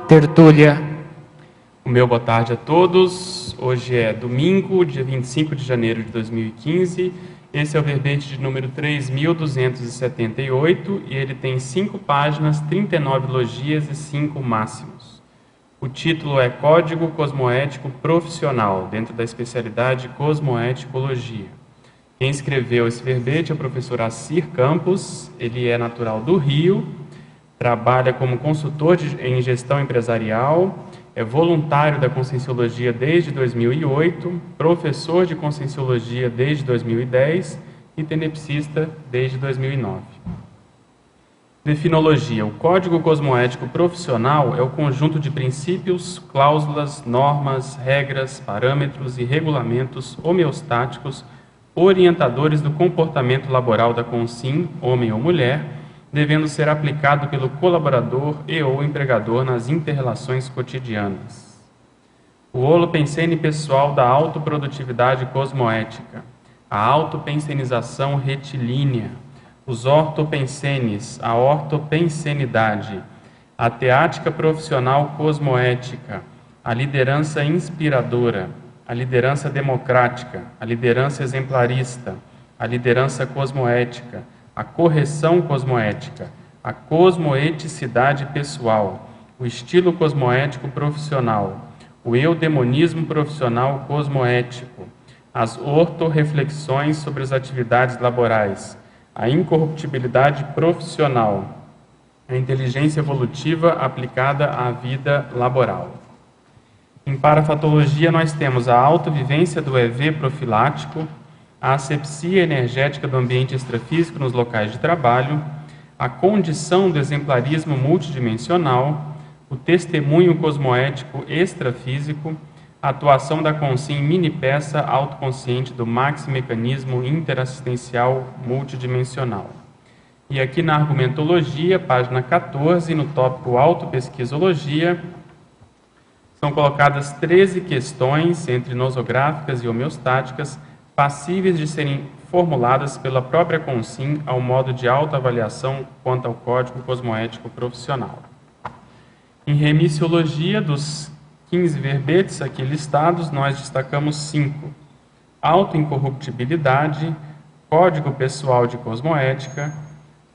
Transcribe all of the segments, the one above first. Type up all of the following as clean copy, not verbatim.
Tertúlia. O meu boa tarde a todos. Hoje é domingo, dia 25 de janeiro de 2015. Esse é o verbete de número 3.278 e ele tem 5 páginas, 39 logias e 5 máximos. O título é Código Cosmoético Profissional, dentro da especialidade Cosmoeticologia. Quem escreveu esse verbete é o professor Assir Campos. Ele é natural do Rio, trabalha como consultor em gestão empresarial, é voluntário da Conscienciologia desde 2008, professor de Conscienciologia desde 2010 e tenepsista desde 2009. Definologia. O Código Cosmoético Profissional é o conjunto de princípios, cláusulas, normas, regras, parâmetros e regulamentos homeostáticos orientadores do comportamento laboral da Consim, homem ou mulher, devendo ser aplicado pelo colaborador e ou empregador nas inter-relações cotidianas. O holopensene pessoal da autoprodutividade cosmoética, a autopensenização retilínea, os ortopensenes, a ortopensenidade, a teática profissional cosmoética, a liderança inspiradora, a liderança democrática, a liderança exemplarista, a liderança cosmoética, a correção cosmoética, a cosmoeticidade pessoal, o estilo cosmoético profissional, o eudemonismo profissional cosmoético, as ortorreflexões sobre as atividades laborais, a incorruptibilidade profissional, a inteligência evolutiva aplicada à vida laboral. Em parafatologia, nós temos a autovivência do EV profilático, a asepsia energética do ambiente extrafísico nos locais de trabalho, a condição do exemplarismo multidimensional, o testemunho cosmoético extrafísico, a atuação da Consim mini-peça autoconsciente do maxi-mecanismo interassistencial multidimensional. E aqui na argumentologia, página 14, no tópico autopesquisologia, são colocadas 13 questões, entre nosográficas e homeostáticas, passíveis de serem formuladas pela própria Consim ao modo de autoavaliação quanto ao Código Cosmoético Profissional. Em remissiologia, dos 15 verbetes aqui listados, nós destacamos 5. Autoincorruptibilidade, Código Pessoal de Cosmoética,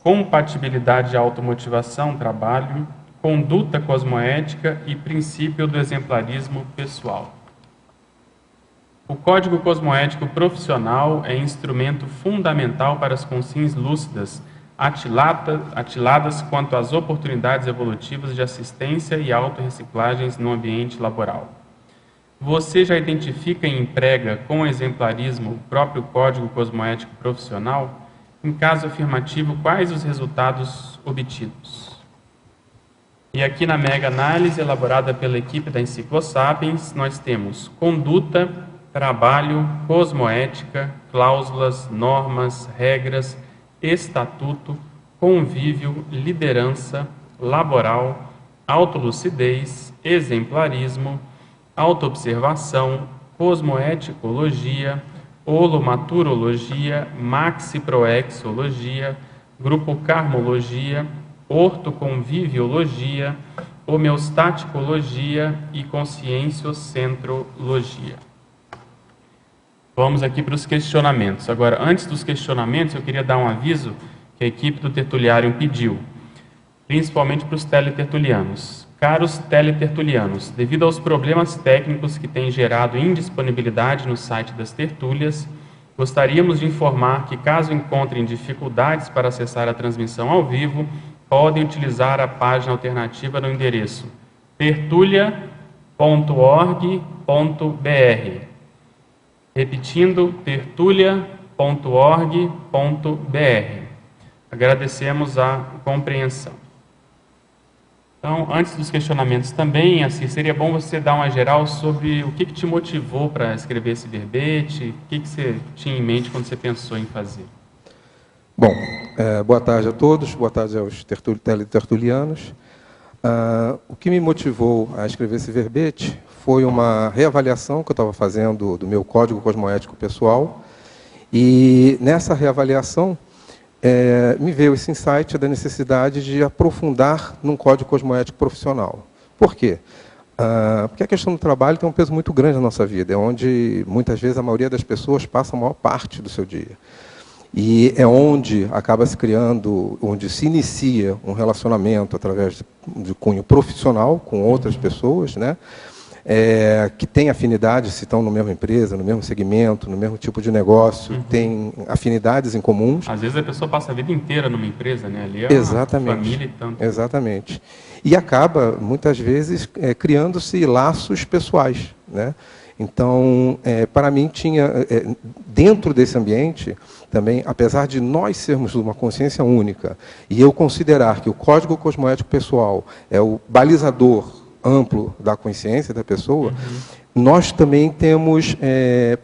compatibilidade de automotivação, trabalho, conduta cosmoética e princípio do exemplarismo pessoal. O Código Cosmoético Profissional é instrumento fundamental para as consciências lúcidas, atiladas quanto às oportunidades evolutivas de assistência e autorreciclagens no ambiente laboral. Você já identifica e emprega com exemplarismo o próprio Código Cosmoético Profissional? Em caso afirmativo, quais os resultados obtidos? E aqui na mega-análise elaborada pela equipe da Enciclosapiens, nós temos conduta, trabalho, cosmoética, cláusulas, normas, regras, estatuto, convívio, liderança, laboral, autolucidez, exemplarismo, autoobservação, cosmoeticologia, holomaturologia, maxiproexologia, grupo carmologia, ortoconviviologia, homeostaticologia e conscienciocentrologia. Vamos aqui para os questionamentos. Agora, antes dos questionamentos, eu queria dar um aviso que a equipe do Tertuliário pediu, principalmente para os teletertulianos. Caros teletertulianos, devido aos problemas técnicos que têm gerado indisponibilidade no site das tertúlias, gostaríamos de informar que, caso encontrem dificuldades para acessar a transmissão ao vivo, podem utilizar a página alternativa no endereço tertulia.org.br. Repetindo, tertulia.org.br. Agradecemos a compreensão. Então, antes dos questionamentos também, assim, seria bom você dar uma geral sobre o que te motivou para escrever esse verbete, o que você tinha em mente quando você pensou em fazer. Bom, boa tarde a todos, boa tarde aos teletertulianos. O que me motivou a escrever esse verbete foi uma reavaliação que eu estava fazendo do meu código cosmoético pessoal, e nessa reavaliação me veio esse insight da necessidade de aprofundar num código cosmoético profissional. Por quê? Porque a questão do trabalho tem um peso muito grande na nossa vida, é onde, muitas vezes, a maioria das pessoas passa a maior parte do seu dia. E é onde acaba se criando, onde se inicia um relacionamento através de cunho profissional com outras pessoas, né? Que têm afinidade, se estão na mesma empresa, no mesmo segmento, no mesmo tipo de negócio, têm afinidades em comuns. Às vezes a pessoa passa a vida inteira numa empresa, né? Ali é uma família e tanto. Exatamente. E acaba, muitas vezes, criando-se laços pessoais, né? Então, para mim, tinha, dentro desse ambiente, também, apesar de nós sermos uma consciência única, e eu considerar que o código cosmoético pessoal é o balizador amplo da consciência da pessoa, nós também temos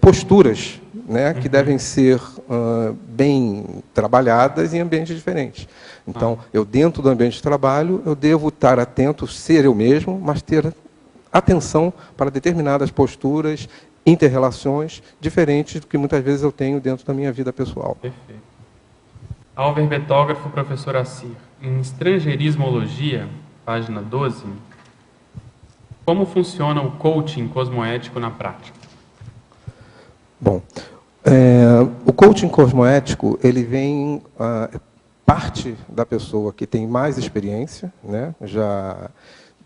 posturas, né, que devem ser bem trabalhadas em ambientes diferentes. Então, eu dentro do ambiente de trabalho, eu devo estar atento, ser eu mesmo, mas ter atenção para determinadas posturas, inter-relações diferentes do que muitas vezes eu tenho dentro da minha vida pessoal. Perfeito. Ao verbetógrafo, professor Assir, em Estrangeirismologia, página 12, como funciona o coaching cosmoético na prática? Bom, o coaching cosmoético, ele vem parte da pessoa que tem mais experiência, né, já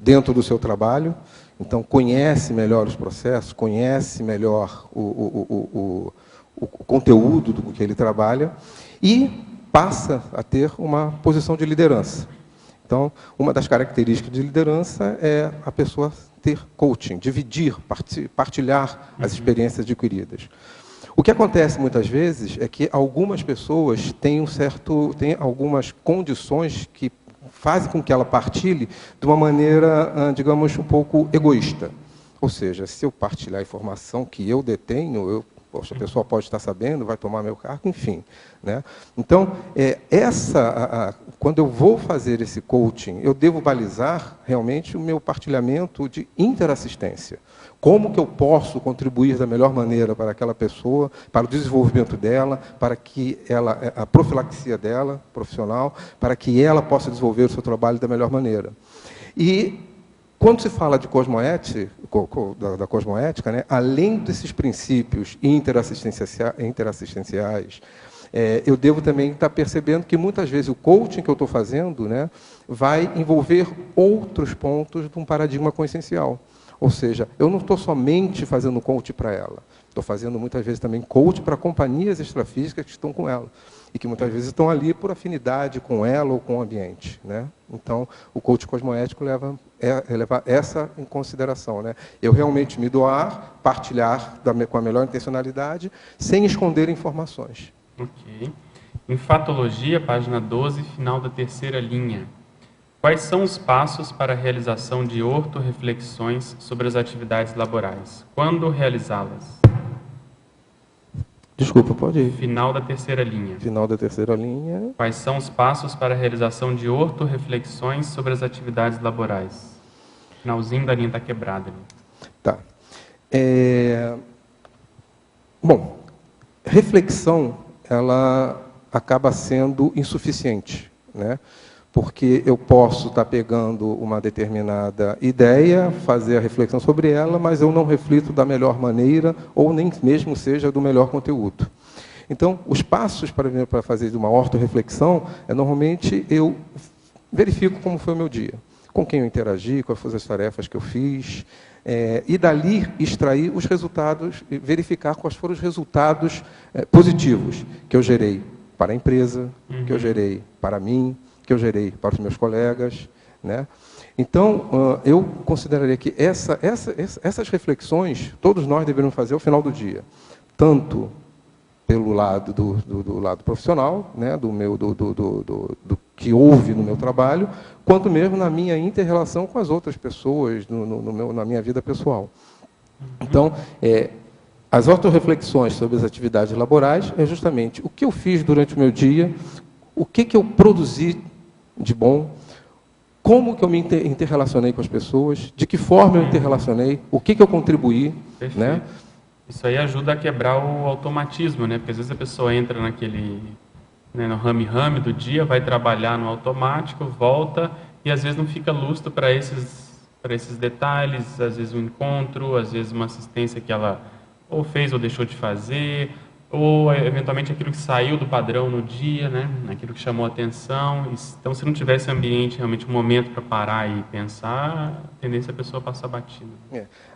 dentro do seu trabalho, então conhece melhor os processos, conhece melhor o conteúdo do que ele trabalha e passa a ter uma posição de liderança. Então, uma das características de liderança é a pessoa ter coaching, dividir, partilhar as experiências adquiridas. O que acontece muitas vezes é que algumas pessoas têm algumas condições que fazem com que ela partilhe de uma maneira, digamos, um pouco egoísta. Ou seja, se eu partilhar a informação que eu detenho, poxa, a pessoa pode estar sabendo, vai tomar meu cargo, enfim, né? Então, quando eu vou fazer esse coaching, eu devo balizar realmente o meu partilhamento de interassistência. Como que eu posso contribuir da melhor maneira para aquela pessoa, para o desenvolvimento dela, para que a profilaxia dela, profissional, para que ela possa desenvolver o seu trabalho da melhor maneira. E quando se fala de da cosmoética, né, além desses princípios interassistenciais, eu devo também estar percebendo que muitas vezes o coaching que eu estou fazendo, né, vai envolver outros pontos de um paradigma consciencial. Ou seja, eu não estou somente fazendo coaching para ela, estou fazendo muitas vezes também coaching para companhias extrafísicas que estão com ela e que muitas vezes estão ali por afinidade com ela ou com o ambiente, né? Então, o coaching cosmoético leva essa em consideração, né? Eu realmente me doar, partilhar com a melhor intencionalidade, sem esconder informações. Ok. Em Fatologia, página 12, final da terceira linha. Quais são os passos para a realização de ortorreflexões sobre as atividades laborais? Quando realizá-las? Desculpa, pode ir. Final da terceira linha. Final da terceira linha. Quais são os passos para a realização de ortorreflexões sobre as atividades laborais? Finalzinho da linha está quebrada ali. Tá. Bom, reflexão, ela acaba sendo insuficiente, né? Porque eu posso estar pegando uma determinada ideia, fazer a reflexão sobre ela, mas eu não reflito da melhor maneira, ou nem mesmo seja do melhor conteúdo. Então, os passos para fazer uma ortorreflexão, normalmente eu verifico como foi o meu dia, com quem eu interagi, quais foram as tarefas que eu fiz, e dali extrair os resultados, verificar quais foram os resultados positivos que eu gerei para a empresa, que eu gerei para mim, que eu gerei para os meus colegas, né? Então, eu consideraria que essas reflexões, todos nós deveríamos fazer ao final do dia, tanto pelo lado do lado profissional, né, do que houve no meu trabalho, quanto mesmo na minha inter-relação com as outras pessoas, na minha vida pessoal. Então, as autorreflexões sobre as atividades laborais é justamente o que eu fiz durante o meu dia, o que eu produzi de bom, como que eu me interrelacionei com as pessoas, de que forma eu interrelacionei, o que eu contribuí. Perfeito. Né? Isso aí ajuda a quebrar o automatismo, né? Porque às vezes a pessoa entra no rame-rame do dia, vai trabalhar no automático, volta, e às vezes não fica lustro para esses para esses detalhes, às vezes um encontro, às vezes uma assistência que ela ou fez ou deixou de fazer, ou eventualmente aquilo que saiu do padrão no dia, né? Aquilo que chamou a atenção. Então, se não tivesse ambiente, realmente um momento para parar e pensar, a tendência é a pessoa passar batida.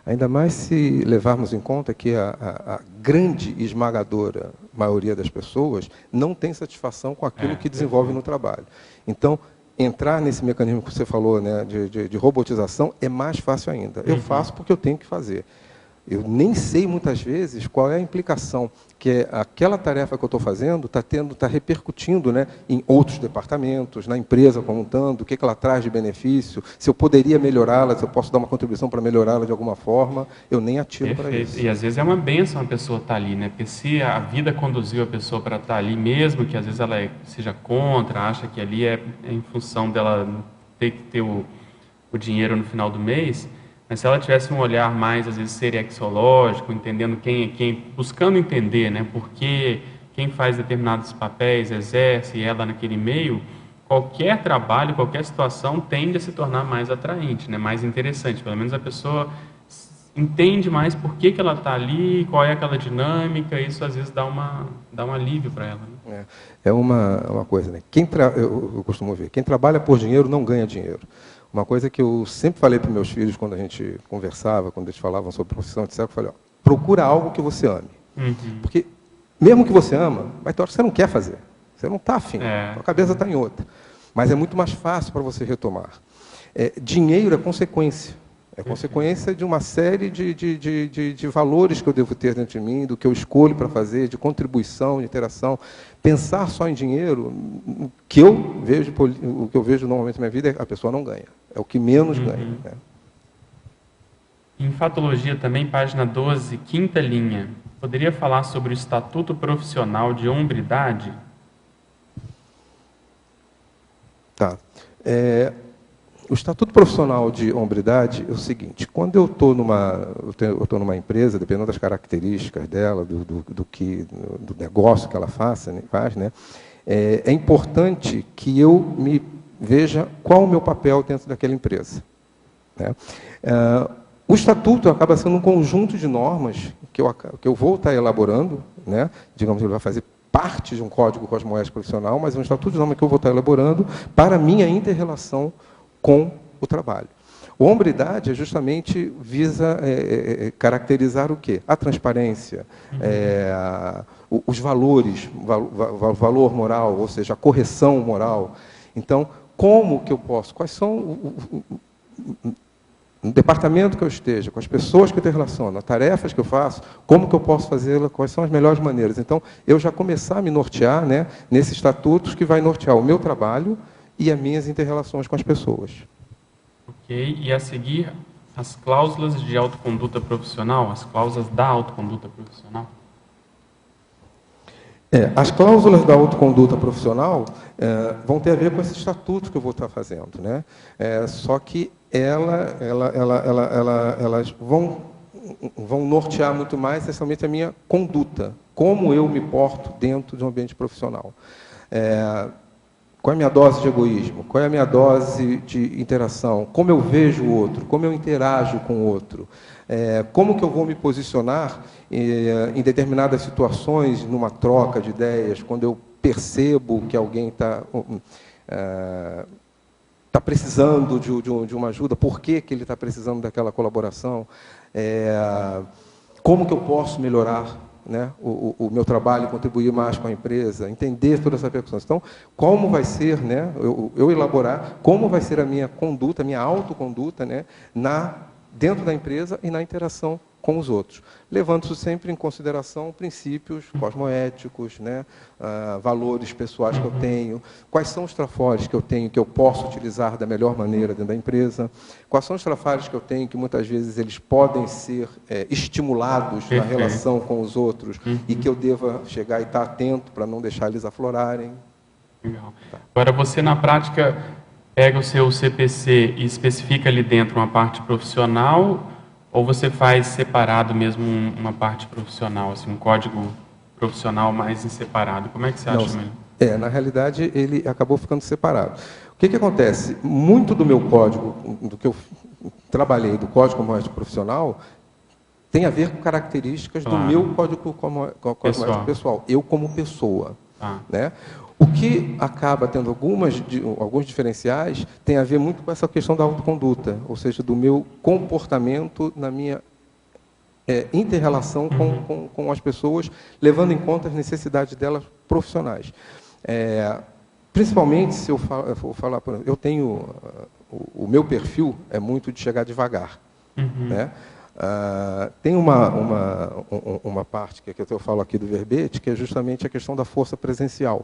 Ainda mais se levarmos em conta que a grande e esmagadora maioria das pessoas não tem satisfação com aquilo que desenvolve no trabalho. Então, entrar nesse mecanismo que você falou, né, de robotização, é mais fácil ainda. Eu faço porque eu tenho que fazer. Eu nem sei, muitas vezes, qual é a implicação que aquela tarefa que eu estou fazendo está repercutindo, né, em outros departamentos, na empresa como um tanto, o que ela traz de benefício, se eu poderia melhorá-la, se eu posso dar uma contribuição para melhorá-la de alguma forma, eu nem atiro para isso. E às vezes é uma bênção a pessoa estar ali, né? Porque se a vida conduziu a pessoa para estar ali, mesmo que às vezes ela seja contra, acha que ali é em função dela ter que ter o dinheiro no final do mês, mas se ela tivesse um olhar mais, às vezes, seriexológico, entendendo quem é quem, buscando entender, né, por que quem faz determinados papéis, exerce ela naquele meio, qualquer trabalho, qualquer situação tende a se tornar mais atraente, né, mais interessante. Pelo menos a pessoa entende mais por que ela está ali, qual é aquela dinâmica, isso às vezes dá um alívio para ela. Né? É uma coisa, né? Eu costumo ver, quem trabalha por dinheiro não ganha dinheiro. Uma coisa que eu sempre falei para meus filhos quando a gente conversava, quando eles falavam sobre profissão, etc., eu falei, procura algo que você ame. Porque mesmo que você ama, vai ter hora que você não quer fazer. Você não está afim, a cabeça está em outra. Mas é muito mais fácil para você retomar. Dinheiro é consequência. É consequência de uma série de valores que eu devo ter dentro de mim, do que eu escolho para fazer, de contribuição, de interação. Pensar só em dinheiro, o que eu vejo normalmente na minha vida, a pessoa não ganha. É o que menos ganha. Né? Em Fatologia também, página 12, quinta linha. Poderia falar sobre o Estatuto Profissional de Hombridade? Tá. O Estatuto Profissional de Hombridade é o seguinte, quando eu estou numa empresa, dependendo das características dela, do negócio que ela faz, né, é importante que eu me veja qual o meu papel dentro daquela empresa. Né? O Estatuto acaba sendo um conjunto de normas que eu vou estar elaborando, né, digamos que ele vai fazer parte de um código cosmoético profissional, mas é um Estatuto de normas que eu vou estar elaborando para a minha inter-relação com o trabalho. A hombridade justamente visa caracterizar o quê? A transparência, os valores, valor moral, ou seja, a correção moral. Então, como que eu posso? Quais são no departamento que eu esteja, com as pessoas que eu tenho relação, nas tarefas que eu faço, como que eu posso fazê-la, quais são as melhores maneiras. Então, eu já começar a me nortear, né, nesses estatutos que vai nortear o meu trabalho e as minhas inter-relações com as pessoas. Ok. E a seguir, as cláusulas de autoconduta profissional, as cláusulas da autoconduta profissional? As cláusulas da autoconduta profissional vão ter a ver com esse estatuto que eu vou estar fazendo. Né? Só que elas vão nortear muito mais, essencialmente, a minha conduta, como eu me porto dentro de um ambiente profissional. Qual é a minha dose de egoísmo? Qual é a minha dose de interação? Como eu vejo o outro? Como eu interajo com o outro? Como que eu vou me posicionar em determinadas situações, numa troca de ideias, quando eu percebo que alguém está precisando de uma ajuda, por que ele está precisando daquela colaboração? Como que eu posso melhorar, né, o meu trabalho, contribuir mais com a empresa, entender toda essa percussão. Então, como vai ser, né, eu elaborar, como vai ser a minha conduta, a minha autoconduta, né, dentro da empresa e na interação com os outros, levando-se sempre em consideração princípios cosmoéticos, né, valores pessoais que eu tenho, quais são os trafores que eu tenho, que eu posso utilizar da melhor maneira dentro da empresa, quais são os trafores que eu tenho, que muitas vezes eles podem ser estimulados na relação com os outros, e que eu deva chegar e estar atento para não deixar eles aflorarem. Legal. Tá. Agora, você na prática pega o seu CPC e especifica ali dentro uma parte profissional, ou você faz separado mesmo uma parte profissional, assim, um código profissional mais em separado? Como é que você acha mesmo? Na realidade, ele acabou ficando separado. O que acontece? Muito do meu código, do que eu trabalhei, do código cosmoético profissional, tem a ver com características do meu código cosmoético pessoal, eu como pessoa. Né? O que acaba tendo alguns diferenciais tem a ver muito com essa questão da autoconduta, ou seja, do meu comportamento na minha inter-relação com as pessoas, levando em conta as necessidades delas profissionais. Principalmente, se eu for falar, eu tenho, o meu perfil é muito de chegar devagar. Né? Tem uma parte que eu falo aqui do verbete, que é justamente a questão da força presencial.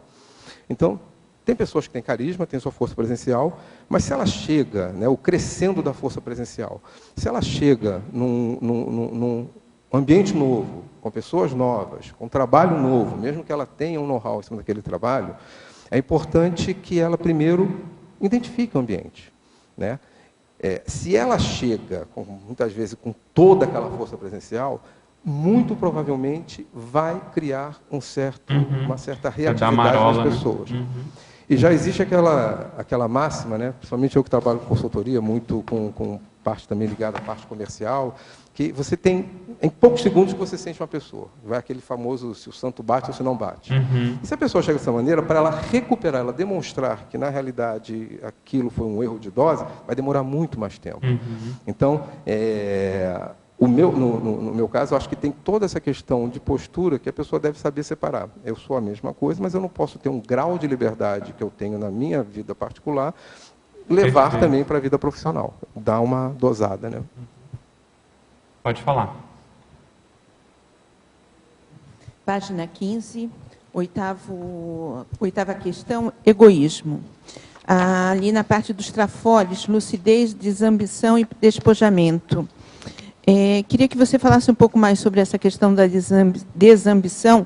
Então, tem pessoas que têm carisma, têm sua força presencial, mas se ela chega, né, o crescendo da força presencial, se ela chega num ambiente novo, com pessoas novas, com trabalho novo, mesmo que ela tenha um know-how em cima daquele trabalho, é importante que ela primeiro identifique o ambiente. Né? Se ela chega, muitas vezes, com toda aquela força presencial, muito provavelmente vai criar uma certa reatividade nas pessoas. E já existe aquela máxima, né? Principalmente eu que trabalho com consultoria, muito com parte também ligada à parte comercial, que você tem, em poucos segundos, que você sente uma pessoa. Vai aquele famoso, se o santo bate ou se não bate. E se a pessoa chega dessa maneira, para ela recuperar, ela demonstrar que, na realidade, aquilo foi um erro de dose, vai demorar muito mais tempo. Então, no meu caso, eu acho que tem toda essa questão de postura que a pessoa deve saber separar. Eu sou a mesma coisa, mas eu não posso ter um grau de liberdade que eu tenho na minha vida particular, levar também para a vida profissional. Dar uma dosada, né? Pode falar. Página 15, oitava questão, egoísmo. Ali na parte dos trafores, lucidez, desambição e despojamento. Queria que você falasse um pouco mais sobre essa questão da desambição,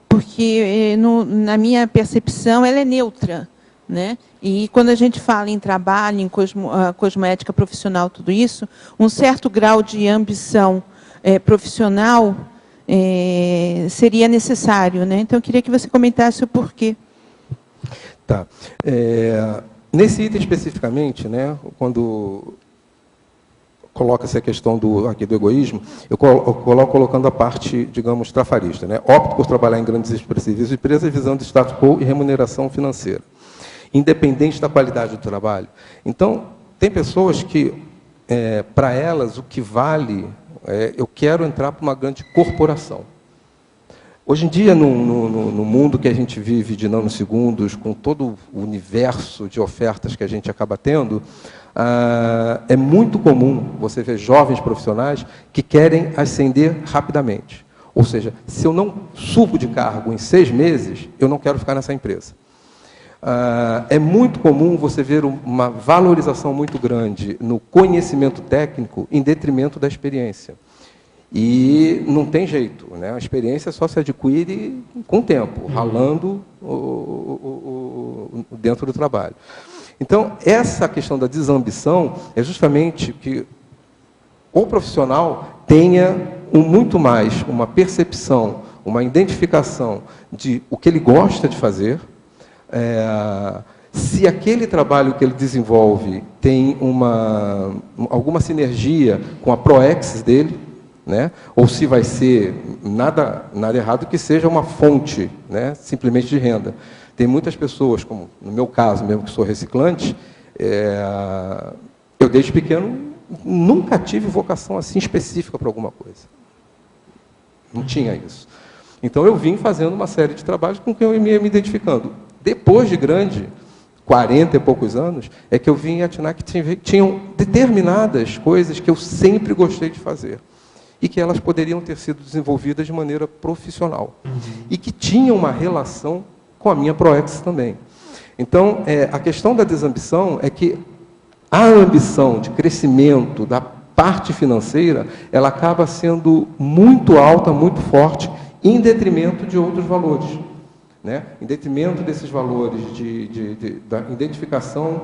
porque, na minha percepção, ela é neutra. Né? E quando a gente fala em trabalho, em cosmoética profissional, tudo isso, um certo grau de ambição profissional seria necessário. Né? Então, eu queria que você comentasse o porquê. Tá. Nesse item especificamente, né, quando coloca-se a questão do egoísmo, eu coloco colocando a parte, digamos, trafarista. Né? Opto por trabalhar em grandes expressivas empresas visando status quo e remuneração financeira, independente da qualidade do trabalho. Então, tem pessoas que, para elas, o que vale eu quero entrar para uma grande corporação. Hoje em dia, no mundo que a gente vive de nanosegundos, com todo o universo de ofertas que a gente acaba tendo, é muito comum você ver jovens profissionais que querem ascender rapidamente. Ou seja, se eu não subo de cargo em 6 meses, eu não quero ficar nessa empresa. É muito comum você ver uma valorização muito grande no conhecimento técnico em detrimento da experiência. E não tem jeito, né? A experiência só se adquire com o tempo, ralando dentro do trabalho. Então, essa questão da desambição é justamente que o profissional tenha muito mais uma percepção, uma identificação de o que ele gosta de fazer, se aquele trabalho que ele desenvolve tem alguma sinergia com a ProEx dele, né? Ou se vai ser nada errado que seja uma fonte, né, simplesmente de renda. Tem muitas pessoas, como no meu caso mesmo, que sou reciclante, eu desde pequeno nunca tive vocação assim específica para alguma coisa. Não tinha isso. Então eu vim fazendo uma série de trabalhos com que eu ia me identificando. Depois de grande, 40 e poucos anos, é que eu vim atinar que tinham determinadas coisas que eu sempre gostei de fazer e que elas poderiam ter sido desenvolvidas de maneira profissional. E que tinham uma relação com a minha ProEx também. Então, a questão da desambição é que a ambição de crescimento da parte financeira, ela acaba sendo muito alta, muito forte, em detrimento de outros valores. Né? Em detrimento desses valores da identificação,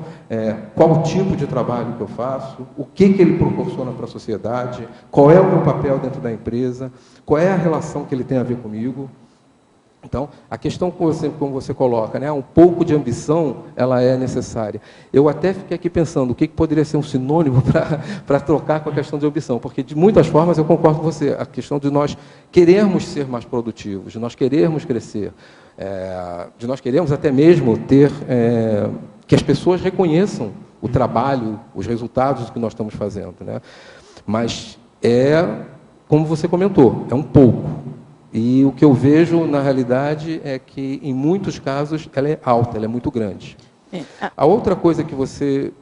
qual tipo de trabalho que eu faço, o que ele proporciona para a sociedade, qual é o meu papel dentro da empresa, qual é a relação que ele tem a ver comigo. Então, a questão, como você coloca, né, um pouco de ambição, ela é necessária. Eu até fiquei aqui pensando, o que poderia ser um sinônimo para trocar com a questão de ambição, porque, de muitas formas, eu concordo com você, a questão de nós querermos ser mais produtivos, de nós querermos crescer, de nós querermos até mesmo ter, que as pessoas reconheçam o trabalho, os resultados do que nós estamos fazendo, né? Mas como você comentou, é um pouco. E o que eu vejo, na realidade, é que, em muitos casos, ela é alta, ela é muito grande. A outra coisa que você...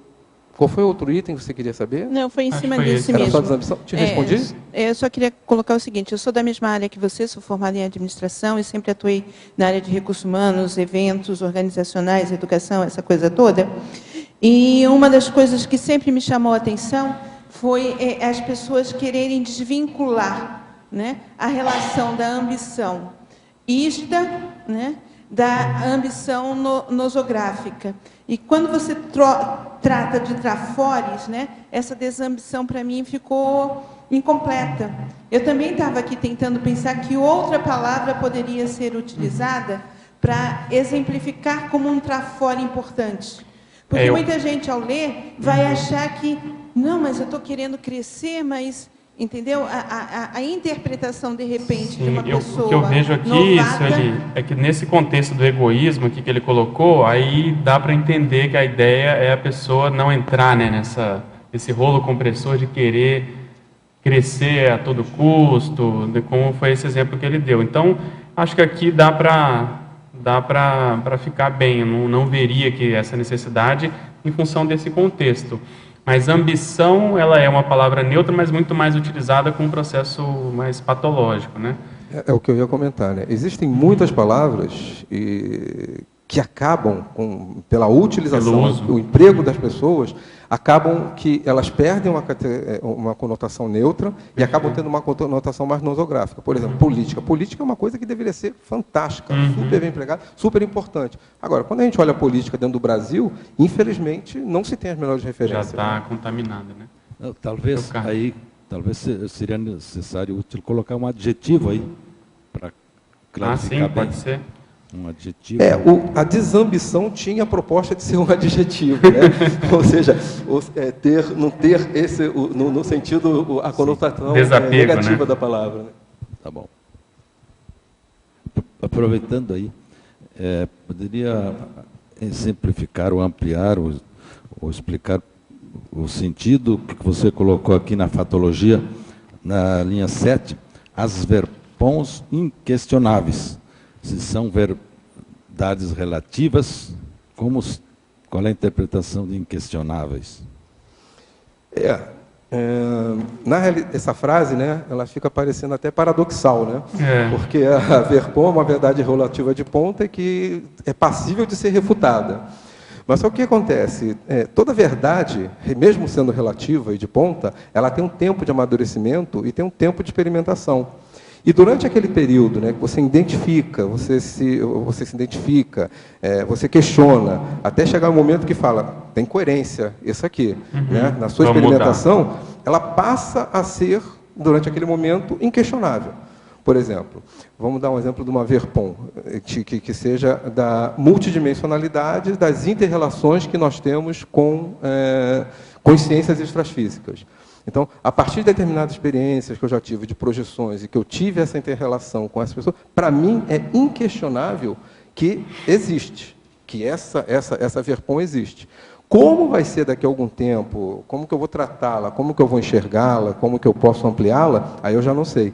Qual foi o outro item que você queria saber? Não, foi em cima desse mesmo. Era só desambição? Te respondi? Eu só queria colocar o seguinte, eu sou da mesma área que você, sou formada em administração e sempre atuei na área de recursos humanos, eventos organizacionais, educação, essa coisa toda. E uma das coisas que sempre me chamou a atenção foi as pessoas quererem desvincular, né, a relação da ambição ista, né, da ambição nosográfica. E quando você trata de trafores, né, essa desambição, para mim, ficou incompleta. Eu também estava aqui tentando pensar que outra palavra poderia ser utilizada para exemplificar como um trafore importante. Porque muita gente, ao ler, vai achar que, não, mas eu estou querendo crescer, mas... Entendeu? A interpretação, de repente, de uma pessoa o que eu vejo aqui, Sueli, é que nesse contexto do egoísmo aqui que ele colocou, aí dá para entender que a ideia é a pessoa não entrar, né, nesse rolo compressor de querer crescer a todo custo, como foi esse exemplo que ele deu. Então, acho que aqui dá para ficar bem. Eu não veria que essa necessidade em função desse contexto. Mas ambição, ela é uma palavra neutra, mas muito mais utilizada com um processo mais patológico, né? É o que eu ia comentar, né? Existem muitas palavras que acabam, pela utilização, o emprego das pessoas, acabam que elas perdem uma conotação neutra e acabam tendo uma conotação mais nosográfica. Por exemplo, política. Política é uma coisa que deveria ser fantástica, super bem empregada, super importante. Agora, quando a gente olha a política dentro do Brasil, infelizmente, não se tem as melhores referências. Já está contaminada, né? Não, talvez seria necessário colocar um adjetivo aí, para clarificar bem. Pode ser. Um adjetivo. A desambição tinha a proposta de ser um adjetivo, né? Ou seja, não ter esse, no sentido, a conotação negativa, né, da palavra. Né? Tá bom. Aproveitando aí, poderia exemplificar ou ampliar ou explicar o sentido que você colocou aqui na fatologia, na linha 7, as verpons inquestionáveis. Se são verdades relativas, qual é a interpretação de inquestionáveis? Essa frase, né, ela fica parecendo até paradoxal, né? Porque a verpom é uma verdade relativa de ponta que é passível de ser refutada. Mas só o que acontece? Toda verdade, mesmo sendo relativa e de ponta, ela tem um tempo de amadurecimento e tem um tempo de experimentação. E durante aquele período, né, que você identifica, você se identifica, você questiona, até chegar um momento que fala, tem coerência, isso aqui. Né? Na sua experimentação, ela passa a ser, durante aquele momento, inquestionável. Por exemplo, vamos dar um exemplo de uma verpom, que seja da multidimensionalidade das inter-relações que nós temos com ciências extrafísicas. Então, a partir de determinadas experiências que eu já tive de projeções e que eu tive essa inter-relação com essa pessoa, para mim é inquestionável que existe, que essa verpom existe. Como vai ser daqui a algum tempo, como que eu vou tratá-la, como que eu vou enxergá-la, como que eu posso ampliá-la, aí eu já não sei.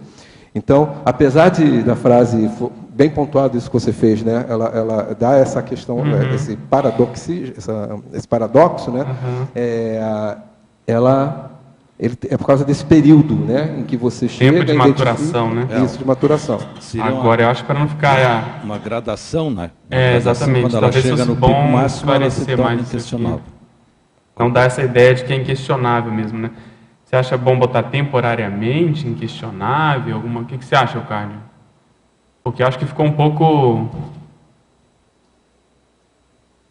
Então, apesar da frase bem pontuada, isso que você fez, né, ela dá essa questão, esse paradoxo, né, é por causa desse período, né, em que você chega... Tempo de maturação, né? Isso, de maturação. Agora, eu acho que para não ficar... Uma gradação, né? Exatamente. Quando ela chega no pico máximo, ela se torna inquestionável. Então, dá essa ideia de que é inquestionável mesmo, né? Você acha bom botar temporariamente, inquestionável? O que você acha, Carlos? Porque eu acho que ficou um pouco...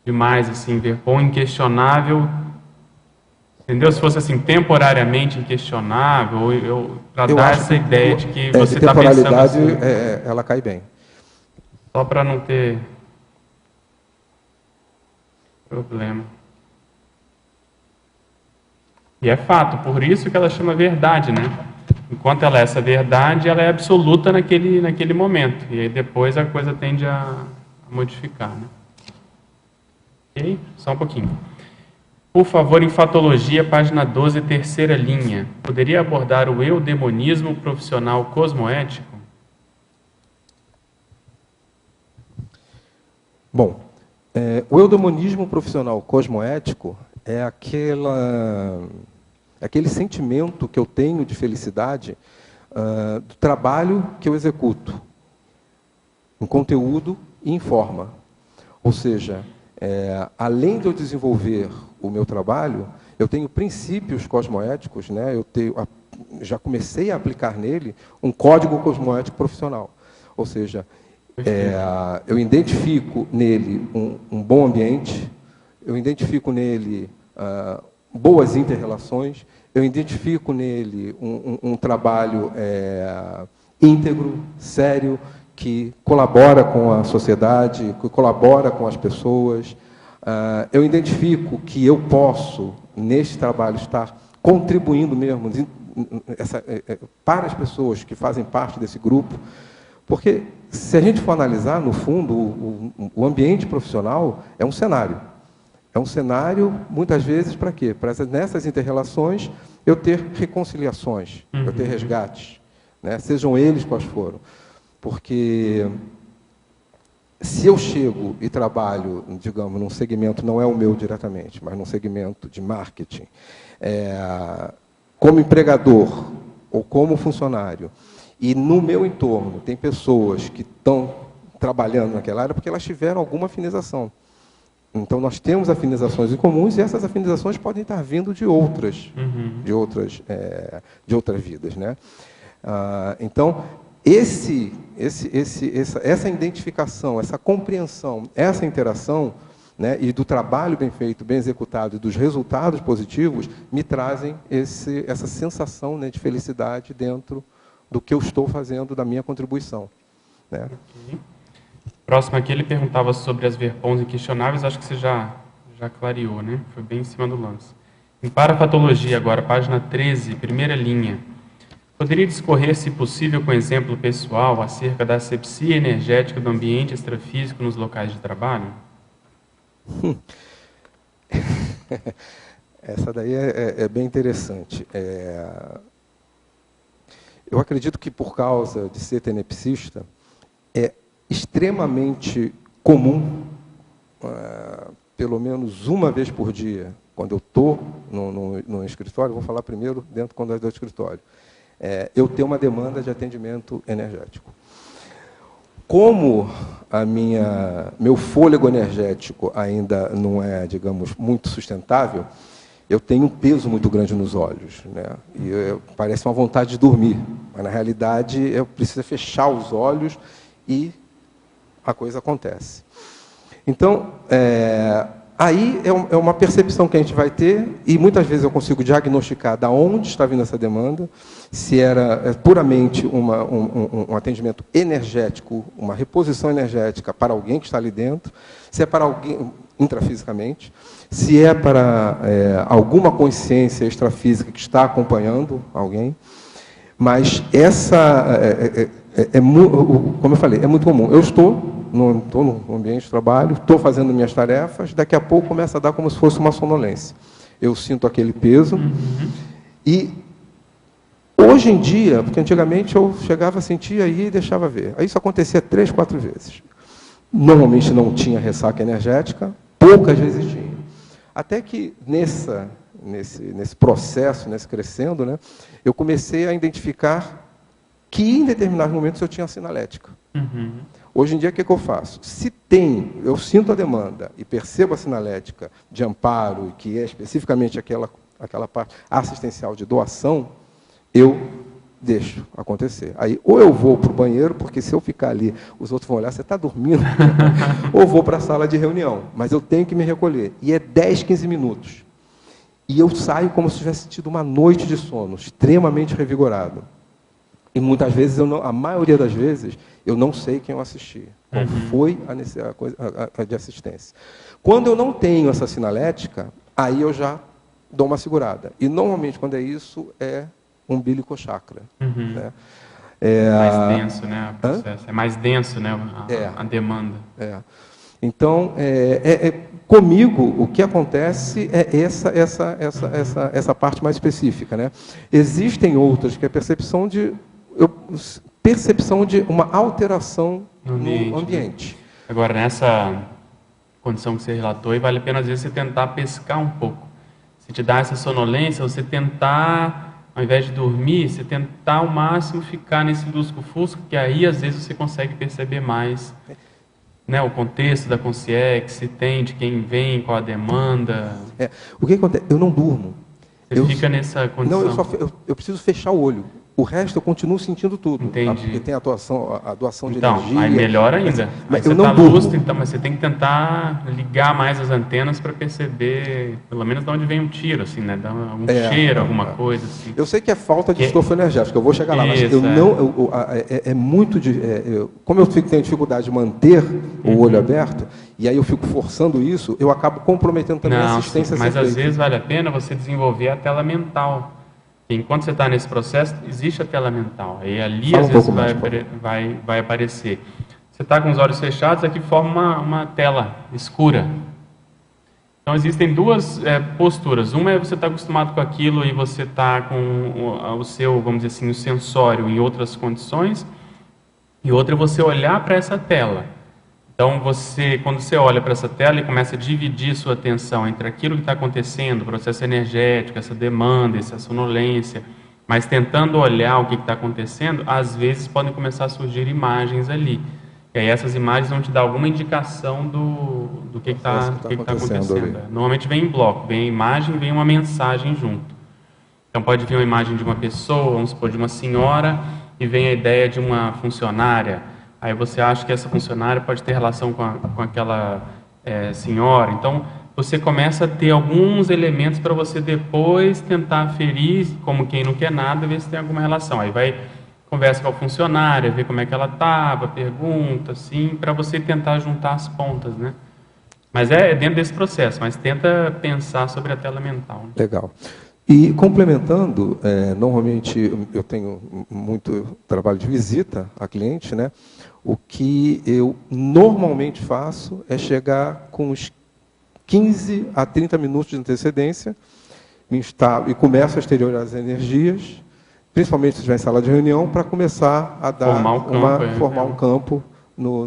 demais, assim, verpom inquestionável... Entendeu? Se fosse assim, temporariamente inquestionável, para dar essa ideia de que você está pensando assim. Ela cai bem. Só para não ter problema. E é fato, por isso que ela chama verdade, né? Enquanto ela é essa verdade, ela é absoluta naquele momento. E aí depois a coisa tende a modificar, né? Ok? Só um pouquinho. Por favor, em Fatologia, página 12, terceira linha. Poderia abordar o eudemonismo profissional cosmoético? Bom, o eudemonismo profissional cosmoético é aquele sentimento que eu tenho de felicidade do trabalho que eu executo, em conteúdo e em forma. Ou seja, além de eu desenvolver o meu trabalho, eu tenho princípios cosmoéticos, né? Já comecei a aplicar nele um código cosmoético profissional. Ou seja, eu identifico nele um bom ambiente, eu identifico nele boas inter-relações, eu identifico nele um trabalho íntegro, sério, que colabora com a sociedade, que colabora com as pessoas. Eu identifico que eu posso, neste trabalho, estar contribuindo mesmo para as pessoas que fazem parte desse grupo, porque, se a gente for analisar, no fundo, o ambiente profissional é um cenário. É um cenário, muitas vezes, para quê? Para nessas inter-relações eu ter reconciliações, eu ter resgates, né? Sejam eles quais foram. Porque se eu chego e trabalho, digamos, num segmento, não é o meu diretamente, mas num segmento de marketing, como empregador ou como funcionário, e no meu entorno tem pessoas que estão trabalhando naquela área porque elas tiveram alguma afinização. Então, nós temos afinizações em comuns e essas afinizações podem estar vindo de outras vidas, né? Então, essa identificação, essa compreensão, essa interação, né, e do trabalho bem feito, bem executado e dos resultados positivos, me trazem essa sensação, né, de felicidade dentro do que eu estou fazendo, da minha contribuição, né? Okay. Próximo aqui, ele perguntava sobre as verpons inquestionáveis, acho que você já clareou, né? Foi bem em cima do lance. Em Parafatologia, agora, página 13, primeira linha. Poderia discorrer, se possível, com exemplo pessoal, acerca da asepsia energética do ambiente extrafísico nos locais de trabalho? Essa daí é bem interessante. Eu acredito que, por causa de ser tenepsista, é extremamente comum, pelo menos uma vez por dia, quando eu estou no escritório, vou falar primeiro dentro quando é do escritório, eu ter uma demanda de atendimento energético. Como meu fôlego energético ainda não é, digamos, muito sustentável, eu tenho um peso muito grande nos olhos, né? E parece uma vontade de dormir, mas na realidade eu preciso fechar os olhos e a coisa acontece. Então, aí é uma percepção que a gente vai ter, e muitas vezes eu consigo diagnosticar de onde está vindo essa demanda, se era puramente um atendimento energético, uma reposição energética para alguém que está ali dentro, se é para alguém intrafisicamente, se é para alguma consciência extrafísica que está acompanhando alguém. Mas como eu falei, é muito comum. Eu estou no ambiente de trabalho, estou fazendo minhas tarefas, daqui a pouco começa a dar como se fosse uma sonolência. Eu sinto aquele peso. E hoje em dia, porque antigamente eu chegava, sentia aí e deixava ver. Aí isso acontecia 3, 4 vezes. Normalmente não tinha ressaca energética, poucas vezes tinha. Até que nesse processo, nesse crescendo, né, eu comecei a identificar que em determinados momentos eu tinha sinalética. Hoje em dia, o que eu faço? Se eu sinto a demanda e percebo a sinalética de amparo, que é especificamente aquela parte assistencial de doação, eu deixo acontecer. Aí, ou eu vou para o banheiro, porque se eu ficar ali, os outros vão olhar, você está dormindo? Ou vou para a sala de reunião, mas eu tenho que me recolher. E é 10, 15 minutos. E eu saio como se tivesse tido uma noite de sono, extremamente revigorado. E muitas vezes, a maioria das vezes, eu não sei quem eu assisti. Qual foi a de assistência. Quando eu não tenho essa sinalética, aí eu já dou uma segurada. E, normalmente, quando é isso, é umbilical chakra. Né? Mais denso, né, o processo. É mais denso, né, a demanda. Então, comigo, o que acontece é essa parte mais específica. Né? Existem outras, que é percepção de uma alteração no ambiente. Agora, nessa condição que você relatou, vale a pena, às vezes, você tentar pescar um pouco. Se te dá essa sonolência, você tentar, ao invés de dormir, você tentar ao máximo ficar nesse lusco-fusco, que aí, às vezes, você consegue perceber mais, né, o contexto da consciência, se tem, de quem vem, qual a demanda. O que acontece? Eu não durmo. Você fica nessa condição. Não, eu preciso fechar o olho. O resto eu continuo sentindo tudo. Entendi. Porque tem a doação de então, energia. Aí melhor ainda. Mas aí eu você não está durmo. lúcido, então, mas você tem que tentar ligar mais as antenas para perceber, pelo menos, de onde vem um tiro, assim, né? Dar algum cheiro, alguma coisa assim. Eu sei que é falta de estofo energético, eu vou chegar lá, mas eu não. É muito como eu tenho dificuldade de manter o olho aberto, e aí eu fico forçando isso, eu acabo comprometendo também a assistência. Mas às vezes vale a pena você desenvolver a tela mental. Enquanto você está nesse processo, existe a tela mental. E ali, às vezes, vai aparecer. Você está com os olhos fechados, aqui forma uma tela escura. Então, existem duas posturas. Uma é você estar acostumado com aquilo e você está com o seu, vamos dizer assim, o sensório em outras condições. E outra é você olhar para essa tela. Então, quando você olha para essa tela e começa a dividir sua atenção entre aquilo que está acontecendo, o processo energético, essa demanda, essa sonolência, mas tentando olhar o que está acontecendo, às vezes podem começar a surgir imagens ali. E aí essas imagens vão te dar alguma indicação do que está acontecendo. Normalmente vem em bloco, vem a imagem, vem uma mensagem junto. Então, pode vir uma imagem de uma pessoa, vamos supor, de uma senhora, e vem a ideia de uma funcionária. Aí você acha que essa funcionária pode ter relação com aquela senhora. Então, você começa a ter alguns elementos para você depois tentar aferir, como quem não quer nada, ver se tem alguma relação. Aí conversa com a funcionária, vê como é que ela estava, pergunta, assim, para você tentar juntar as pontas, né? Mas é dentro desse processo, mas tenta pensar sobre a tela mental. Né? Legal. E complementando, normalmente eu tenho muito trabalho de visita a cliente, né? O que eu normalmente faço é chegar com uns 15 a 30 minutos de antecedência, me instalo e começo a exteriorizar as energias, principalmente se estiver em sala de reunião, para começar a dar formar um campo no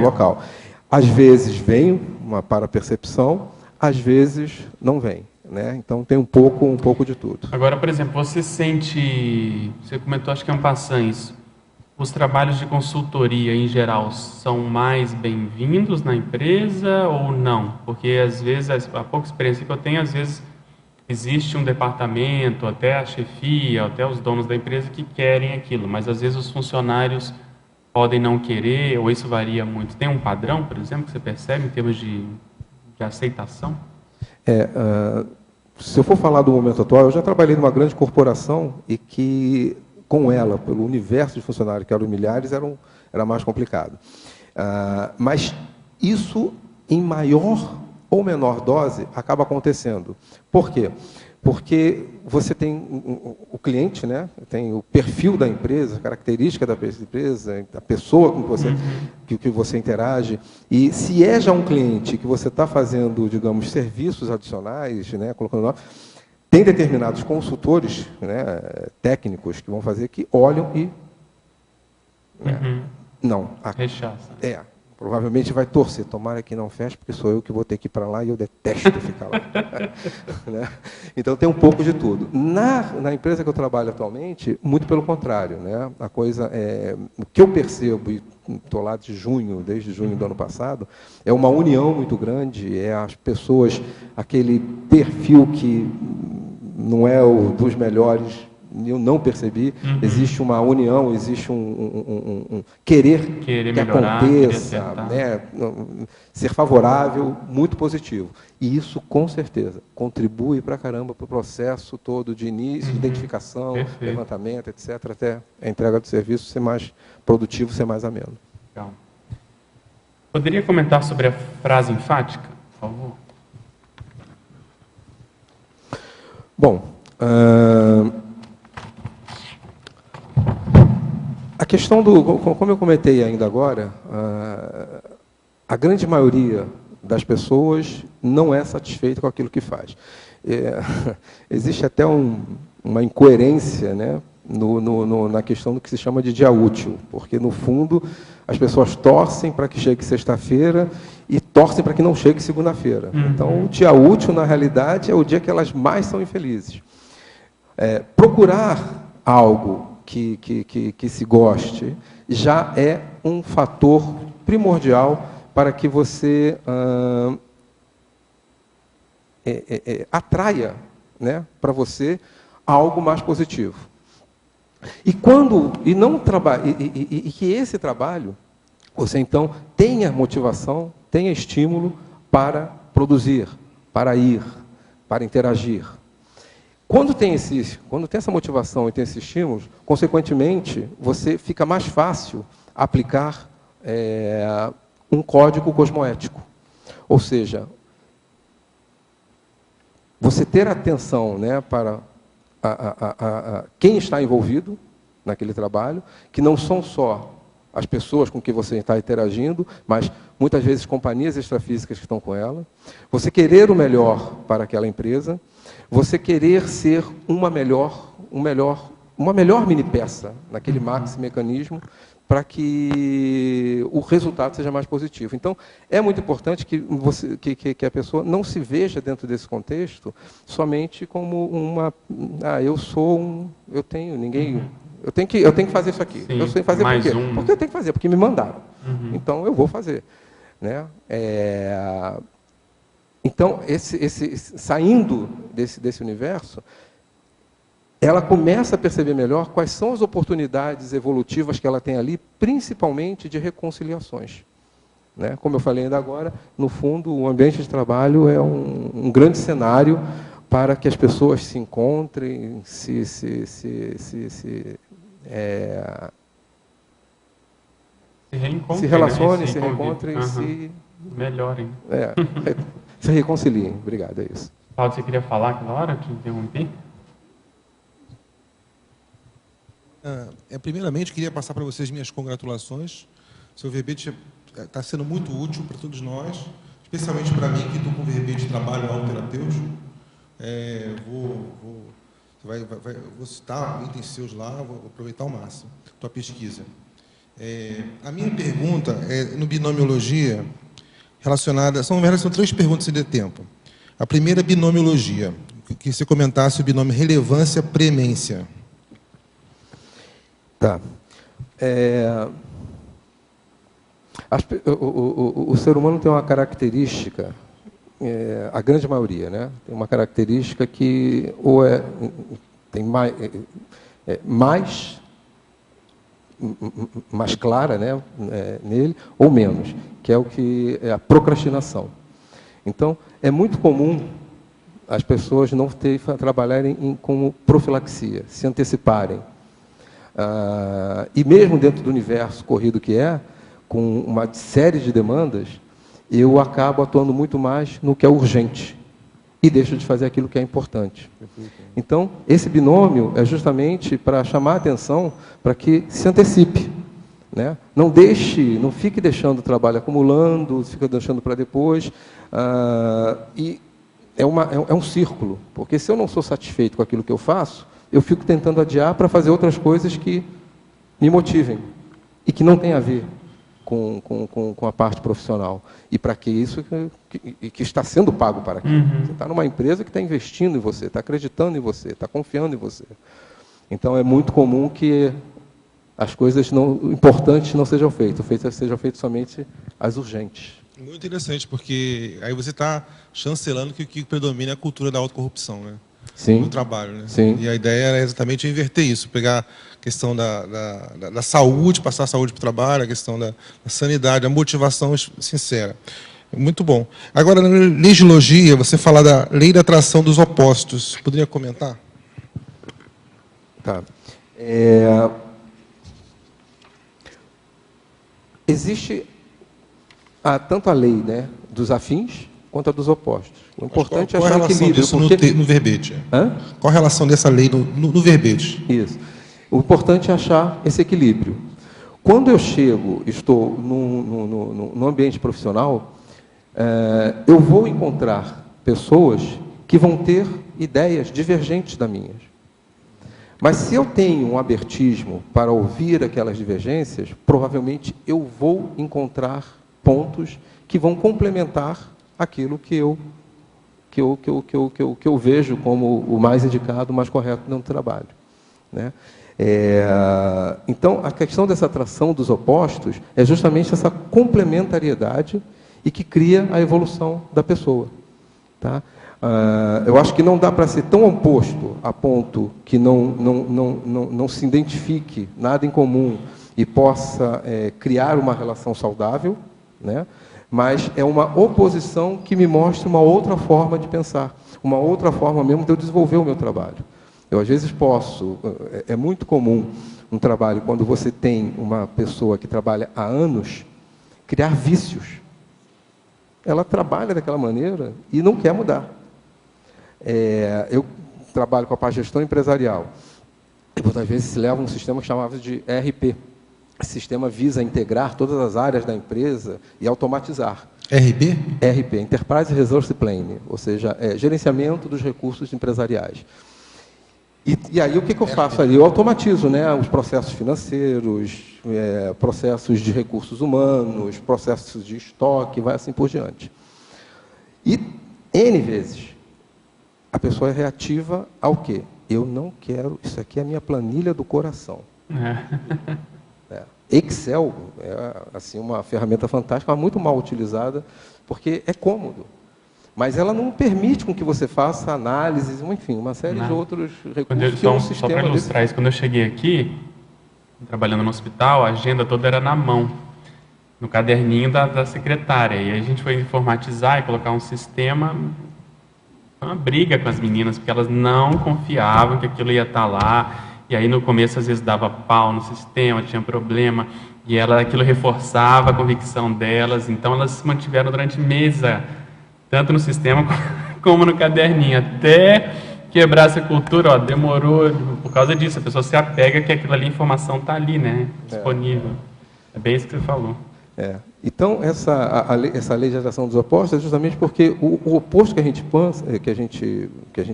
local. Às vezes vem uma parapercepção, às vezes não vem. Né? Então tem um pouco de tudo. Agora, por exemplo, você comentou, acho que é um passant isso, os trabalhos de consultoria em geral são mais bem-vindos na empresa ou não? Porque às vezes, a pouca experiência que eu tenho, às vezes existe um departamento, até a chefia, até os donos da empresa que querem aquilo, mas às vezes os funcionários podem não querer, ou isso varia muito. Tem um padrão, por exemplo, que você percebe em termos de aceitação? Se eu for falar do momento atual, eu já trabalhei numa grande corporação e que, com ela, pelo universo de funcionários, que eram milhares, era mais complicado. Mas isso, em maior ou menor dose, acaba acontecendo. Por quê? Porque você tem o cliente, né? Tem o perfil da empresa, a característica da empresa, a pessoa com que você interage. E se é já um cliente que você está fazendo, digamos, serviços adicionais, né? Colocando lá, tem determinados consultores, né? Técnicos que vão fazer que olham e não. Rechaça. Provavelmente vai torcer, tomara que não feche, porque sou eu que vou ter que ir para lá e eu detesto ficar lá. Né? Então tem um pouco de tudo. Na empresa que eu trabalho atualmente, muito pelo contrário. Né? A coisa o que eu percebo, e estou lá desde junho do ano passado, é uma união muito grande, as pessoas, aquele perfil que não é o dos melhores, eu não percebi. Existe uma união, existe um querer que melhorar, aconteça, né, ser favorável, muito positivo. E isso, com certeza, contribui para caramba para o processo todo de início, de identificação, levantamento, etc., até a entrega do serviço ser mais produtivo, ser mais ameno. Legal. Poderia comentar sobre a frase enfática, por favor? Bom, a questão como eu comentei ainda agora, a grande maioria das pessoas não é satisfeita com aquilo que faz. Existe até uma incoerência, né, na questão do que se chama de dia útil, porque, no fundo, as pessoas torcem para que chegue sexta-feira e torcem para que não chegue segunda-feira. Então, o dia útil, na realidade, é o dia que elas mais são infelizes. Procurar algo que se goste já é um fator primordial para que você atraia, né, para você algo mais positivo. E que esse trabalho, você então tenha motivação, tenha estímulo para produzir, para ir, para interagir. Quando tem essa motivação e tem esse estímulo, consequentemente, você fica mais fácil aplicar um código cosmoético. Ou seja, você ter atenção, né, para quem está envolvido naquele trabalho, que não são só as pessoas com quem você está interagindo, mas muitas vezes companhias extrafísicas que estão com ela. Você querer o melhor para aquela empresa, você querer ser uma melhor mini peça naquele maxi mecanismo para que o resultado seja mais positivo. Então, é muito importante que a pessoa não se veja dentro desse contexto somente como eu tenho que fazer isso aqui. Sim, eu sei fazer por quê? Porque eu tenho que fazer, porque me mandaram. Então, eu vou fazer. Né? Então, saindo desse universo, ela começa a perceber melhor quais são as oportunidades evolutivas que ela tem ali, principalmente de reconciliações. Né? Como eu falei ainda agora, no fundo, o ambiente de trabalho é um grande cenário para que as pessoas se encontrem, se relacionem, se reencontrem, melhorem. Se reconciliem. Obrigado, é isso. Paulo, você queria falar aquela hora? Te interrompi? Primeiramente, queria passar para vocês minhas congratulações. O seu verbete está sendo muito útil para todos nós, especialmente para mim, que estou com verbete de trabalho autoterapêutico. Vou citar itens seus lá, vou aproveitar ao máximo a tua pesquisa. A minha pergunta é no binomiologia, relacionada... São 3 perguntas, se der tempo. A primeira é binomiologia, que você comentasse o binômio relevância-premência. Tá. O ser humano tem uma característica, a grande maioria, né? Tem uma característica que ou tem mais clara, né, nele, ou menos, que é o que é a procrastinação. Então, é muito comum as pessoas não trabalharem como profilaxia, se anteciparem. E mesmo dentro do universo corrido que com uma série de demandas, eu acabo atuando muito mais no que é urgente e deixo de fazer aquilo que é importante. Então, esse binômio é justamente para chamar a atenção para que se antecipe. Né? Não fique deixando o trabalho acumulando, fica deixando para depois. E é um círculo, porque se eu não sou satisfeito com aquilo que eu faço, eu fico tentando adiar para fazer outras coisas que me motivem e que não tem a ver com a parte profissional. E para que isso que está sendo pago para aquilo. Você está numa empresa que está investindo em você, está acreditando em você, está confiando em você. Então, é muito comum que as coisas importantes não sejam feitas somente as urgentes. Muito interessante, porque aí você está chancelando que o que predomina é a cultura da autocorrupção, né? no trabalho. Né? Sim. E a ideia era exatamente inverter isso, pegar a questão da saúde, passar a saúde para o trabalho, a questão da sanidade, a motivação sincera. Muito bom. Agora, na legiologia, você fala da lei da atração dos opostos. Poderia comentar? Tá. Existe tanto a lei, né, dos afins quanto a dos opostos. O importante é achar o equilíbrio. Qual a relação disso no verbete? Qual a relação dessa lei no verbete? Isso. O importante é achar esse equilíbrio. Quando eu estou num ambiente profissional, eu vou encontrar pessoas que vão ter ideias divergentes das minhas. Mas se eu tenho um abertismo para ouvir aquelas divergências, provavelmente eu vou encontrar pontos que vão complementar aquilo que eu vejo como o mais indicado, o mais correto no trabalho. Né? Então, a questão dessa atração dos opostos é justamente essa complementariedade e que cria a evolução da pessoa. Tá? Eu acho que não dá para ser tão oposto a ponto que não se identifique nada em comum e possa criar uma relação saudável, né? Mas é uma oposição que me mostra uma outra forma de pensar, uma outra forma mesmo de eu desenvolver o meu trabalho. Eu, às vezes, é muito comum um trabalho, quando você tem uma pessoa que trabalha há anos, criar vícios. Ela trabalha daquela maneira e não quer mudar. Eu trabalho com a parte de gestão empresarial. E, muitas vezes, se leva um sistema que chamava de ERP. Esse sistema visa integrar todas as áreas da empresa e automatizar. RP? ERP, Enterprise Resource Planning, ou seja, gerenciamento dos recursos empresariais. E aí, o que eu faço ali? Eu automatizo, né, os processos financeiros, processos de recursos humanos, processos de estoque, vai assim por diante. E, N vezes, a pessoa é reativa ao quê? Eu não quero, isso aqui é a minha planilha do coração. Excel é assim, uma ferramenta fantástica, mas muito mal utilizada, porque é cômodo. Mas ela não permite com que você faça análises, enfim, uma série de outros recursos. Só para ilustrar isso, quando eu cheguei aqui, trabalhando no hospital, a agenda toda era na mão, no caderninho da secretária. E a gente foi informatizar e colocar um sistema, uma briga com as meninas, porque elas não confiavam que aquilo ia estar lá. E aí, no começo, às vezes, dava pau no sistema, tinha problema, e aquilo reforçava a convicção delas. Então, elas se mantiveram durante meses, tanto no sistema como no caderninho, até quebrar essa cultura. Demorou por causa disso. A pessoa se apega que aquilo ali, a informação está ali, né, disponível. É bem isso que você falou. Então, essa lei de atração dos opostos é justamente porque o oposto que a gente pensa, que a gente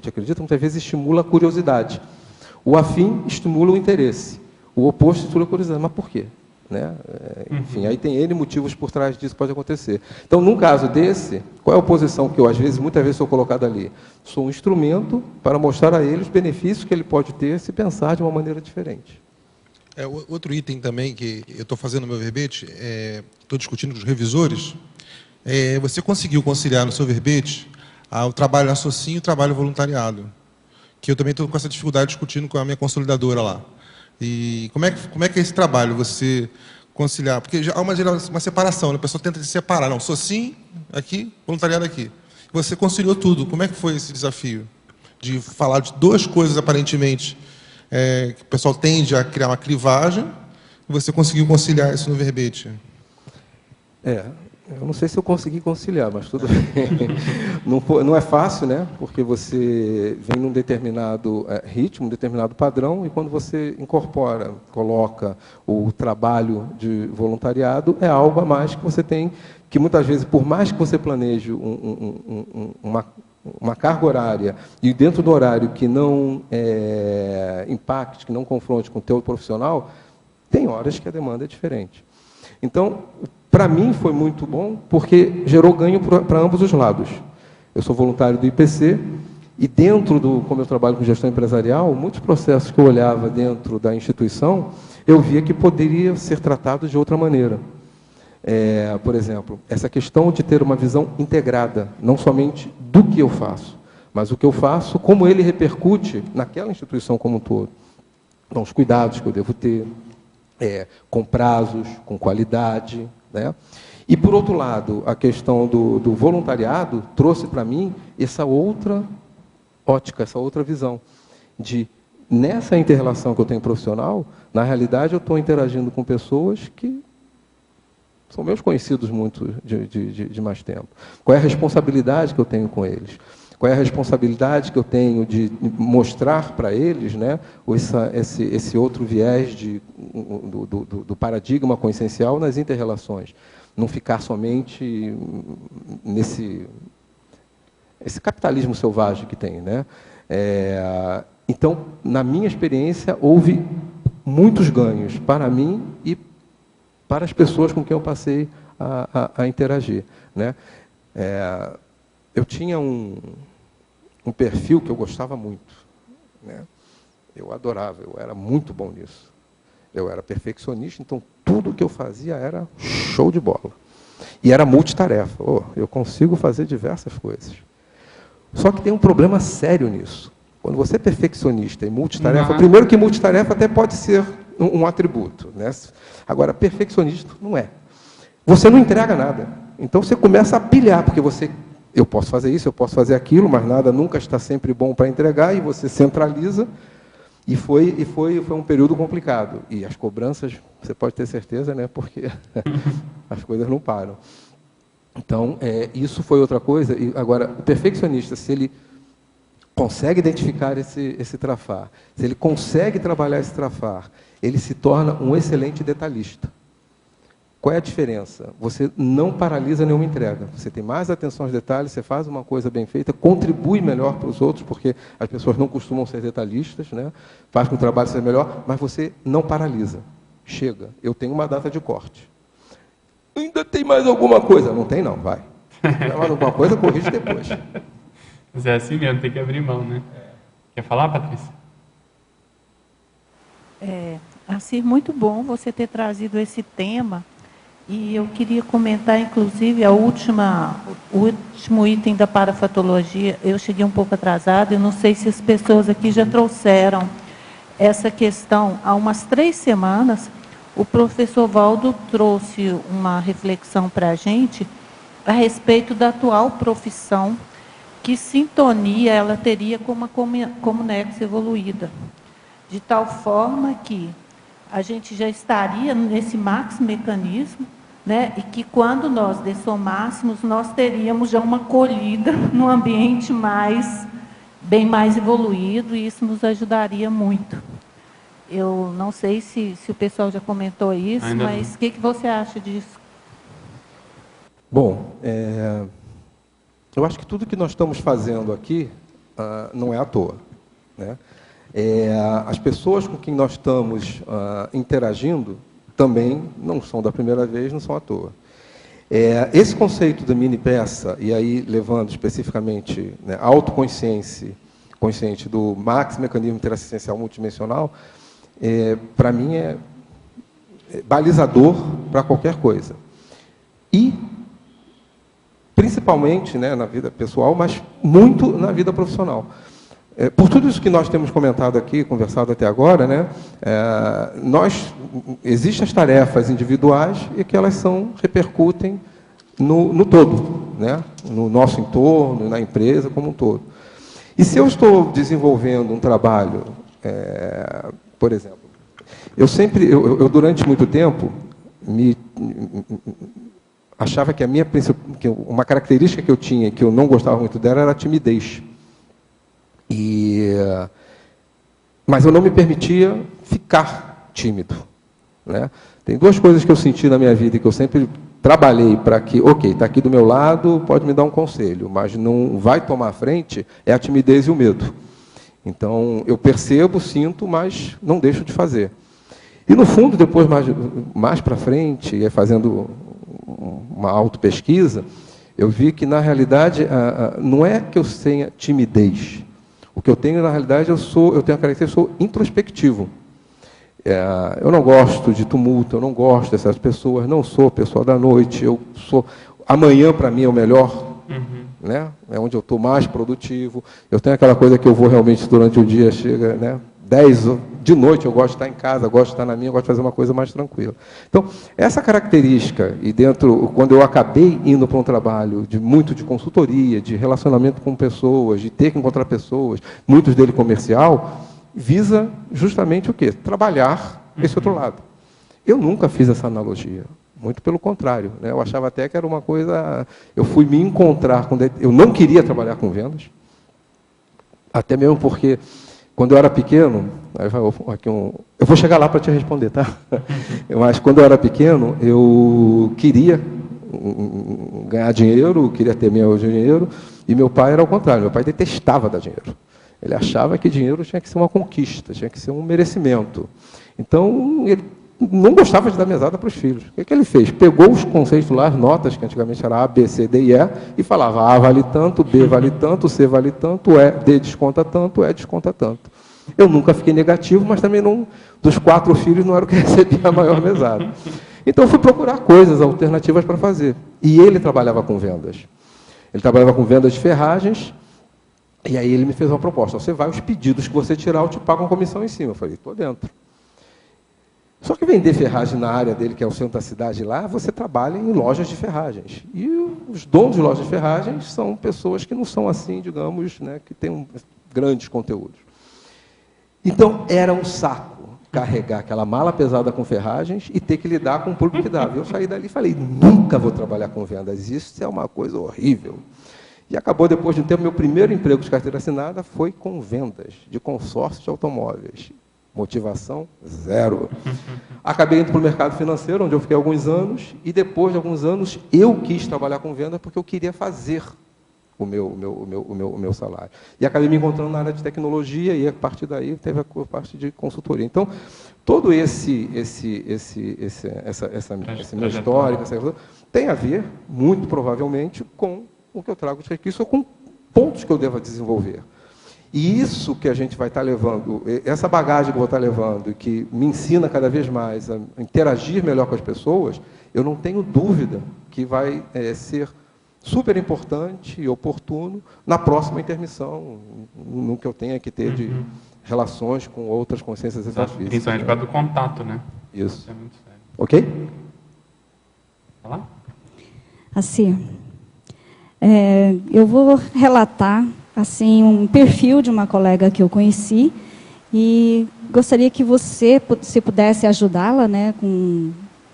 acredita, muitas vezes estimula a curiosidade. O afim estimula o interesse, o oposto estimula a curiosidade. Mas por quê? Né? Enfim, aí tem N motivos por trás disso que pode acontecer. Então, num caso desse, qual é a oposição que eu, muitas vezes, sou colocado ali? Sou um instrumento para mostrar a ele os benefícios que ele pode ter se pensar de uma maneira diferente. Outro item também que eu estou fazendo no meu verbete, estou discutindo com os revisores, você conseguiu conciliar no seu verbete o trabalho associado e o trabalho voluntariado, que eu também estou com essa dificuldade discutindo com a minha consolidadora lá. E como é que é esse trabalho, você conciliar? Porque já há uma separação, né? A pessoa tenta se separar. Não, socinho aqui, voluntariado aqui. Você conciliou tudo. Como é que foi esse desafio? De falar de duas coisas, aparentemente, que o pessoal tende a criar uma clivagem, e você conseguiu conciliar isso no verbete. Eu não sei se eu consegui conciliar, mas tudo bem. Não é fácil, né? Porque você vem num determinado ritmo, um determinado padrão, e quando você coloca o trabalho de voluntariado, é algo a mais que você tem, que muitas vezes, por mais que você planeje uma carga horária, e dentro do horário que não impacte, que não confronte com o teu profissional, tem horas que a demanda é diferente. Então, para mim foi muito bom, porque gerou ganho para ambos os lados. Eu sou voluntário do IPC, e dentro como eu trabalho com gestão empresarial, muitos processos que eu olhava dentro da instituição, eu via que poderia ser tratado de outra maneira. Por exemplo, essa questão de ter uma visão integrada, não somente do que eu faço, mas o que eu faço, como ele repercute naquela instituição como um todo. Então, os cuidados que eu devo ter, com prazos, com qualidade, né? E, por outro lado, a questão do voluntariado trouxe para mim essa outra ótica, essa outra visão, de, nessa inter-relação que eu tenho profissional, na realidade eu estou interagindo com pessoas que são meus conhecidos muito de mais tempo. Qual é a responsabilidade que eu tenho com eles? Qual é a responsabilidade que eu tenho de mostrar para eles, né, esse outro viés do paradigma consciencial nas inter-relações? Não ficar somente esse capitalismo selvagem que tem, né? Então, na minha experiência, houve muitos ganhos para mim e para as pessoas com quem eu passei a interagir, né? Eu tinha um perfil que eu gostava muito, né? Eu adorava, eu era muito bom nisso. Eu era perfeccionista, então tudo que eu fazia era show de bola. E era multitarefa. Eu consigo fazer diversas coisas. Só que tem um problema sério nisso. Quando você é perfeccionista e multitarefa, primeiro que multitarefa até pode ser um atributo, né? Agora, perfeccionista não é. Você não entrega nada. Então você começa a pilhar, porque eu posso fazer isso, eu posso fazer aquilo, mas nada nunca está sempre bom para entregar, e você centraliza. E foi um período complicado. E as cobranças, você pode ter certeza, né? Porque as coisas não param. Então, isso foi outra coisa. E agora, o perfeccionista, se ele consegue identificar esse trafar, se ele consegue trabalhar esse trafar, ele se torna um excelente detalhista. Qual é a diferença? Você não paralisa nenhuma entrega. Você tem mais atenção aos detalhes, você faz uma coisa bem feita, contribui melhor para os outros, porque as pessoas não costumam ser detalhistas, né? Faz com que o trabalho seja melhor, mas você não paralisa. Chega, eu tenho uma data de corte. Ainda tem mais alguma coisa? Não tem não, vai. Tem mais alguma coisa, corrige depois. Mas é assim mesmo, tem que abrir mão, né? Quer falar, Patrícia? Assim, muito bom você ter trazido esse tema. E eu queria comentar, inclusive, o último item da parafatologia. Eu cheguei um pouco atrasada, eu não sei se as pessoas aqui já trouxeram essa questão. Há umas 3 semanas, o professor Valdo trouxe uma reflexão para a gente a respeito da atual profissão, que sintonia ela teria com uma Comunex evoluída, de tal forma que a gente já estaria nesse max mecanismo, né? E que quando nós dessomássemos, nós teríamos já uma colhida num ambiente bem mais evoluído, e isso nos ajudaria muito. Eu não sei se o pessoal já comentou isso, mas o que você acha disso? Bom, eu acho que tudo que nós estamos fazendo aqui não é à toa, né? As pessoas com quem nós estamos interagindo também não são da primeira vez, não são à toa. Esse conceito da mini peça, e aí levando especificamente, né, a autoconsciência consciente do max mecanismo interassistencial multidimensional, para mim é balizador para qualquer coisa. E, principalmente, né, na vida pessoal, mas muito na vida profissional. Por tudo isso que nós temos comentado aqui, conversado até agora, né, existem as tarefas individuais e que elas repercutem no todo, né, no nosso entorno, na empresa como um todo. E se eu estou desenvolvendo um trabalho, por exemplo, eu durante muito tempo achava que uma característica que eu tinha, que eu não gostava muito dela, era a timidez. Mas eu não me permitia ficar tímido, né? Tem 2 coisas que eu senti na minha vida e que eu sempre trabalhei para que, está aqui do meu lado, pode me dar um conselho, mas não vai tomar a frente, é a timidez e o medo. Então, eu percebo, sinto, mas não deixo de fazer. E, no fundo, depois, mais para frente, fazendo uma autopesquisa, eu vi que, na realidade, não é que eu tenha timidez. O que eu tenho, na realidade, eu tenho a característica, eu sou introspectivo. Eu não gosto de tumulto, eu não gosto dessas pessoas, não sou pessoa da noite, amanhã, para mim, é o melhor né? É onde eu estou mais produtivo. Eu tenho aquela coisa que eu vou realmente durante o dia, chega, né? 10 de noite eu gosto de estar em casa, gosto de estar na minha, gosto de fazer uma coisa mais tranquila. Então, essa característica, e quando eu acabei indo para um trabalho muito de consultoria, de relacionamento com pessoas, de ter que encontrar pessoas, muitos dele comercial, visa justamente o quê? Trabalhar esse outro lado. Eu nunca fiz essa analogia. Muito pelo contrário, né? Eu achava até que era uma coisa... Eu fui me encontrar com... Eu não queria trabalhar com vendas, até mesmo porque, quando eu era pequeno... Eu vou chegar lá para te responder, tá? Mas, quando eu era pequeno, eu queria ganhar dinheiro, queria ter meu dinheiro, e meu pai era ao contrário. Meu pai detestava dar dinheiro. Ele achava que dinheiro tinha que ser uma conquista, tinha que ser um merecimento. Então, ele não gostava de dar mesada para os filhos. O que ele fez? Pegou os conceitos lá, as notas, que antigamente era A, B, C, D e E, e falava A vale tanto, B vale tanto, C vale tanto, D desconta tanto, E desconta tanto. Eu nunca fiquei negativo, mas também não, dos 4 filhos não era o que recebia a maior mesada. Então eu fui procurar coisas alternativas para fazer. E ele trabalhava com vendas. Ele trabalhava com vendas de ferragens, e aí ele me fez uma proposta. Você vai, os pedidos que você tirar, eu te pago uma comissão em cima. Eu falei, estou dentro. Só que vender ferragem na área dele, que é o centro da cidade lá, você trabalha em lojas de ferragens. E os donos de lojas de ferragens são pessoas que não são assim, digamos, né, que têm grandes conteúdos. Então, era um saco carregar aquela mala pesada com ferragens e ter que lidar com o público que dava. Eu saí dali e falei, nunca vou trabalhar com vendas, isso é uma coisa horrível. E acabou, depois de um tempo, meu primeiro emprego de carteira assinada foi com vendas, de consórcio de automóveis. Motivação, 0. Acabei indo para o mercado financeiro, onde eu fiquei alguns anos, e depois de alguns anos eu quis trabalhar com venda porque eu queria fazer o meu salário. E acabei me encontrando na área de tecnologia, e a partir daí teve a parte de consultoria. Então, todo esse meu histórico, tem a ver, muito provavelmente, com o que eu trago de requisitos, ou com pontos que eu devo desenvolver. E isso que a gente vai estar levando, essa bagagem que eu vou estar levando, que me ensina cada vez mais a interagir melhor com as pessoas, eu não tenho dúvida que vai ser super importante e oportuno na próxima intermissão, no que eu tenha que ter de relações com outras consciências extrafísicas. Principalmente por causa do contato, né? Isso. Isso é muito sério. Ok? Falar? Assim, eu vou relatar assim um perfil de uma colega que eu conheci e gostaria que você, se pudesse ajudá-la, né, com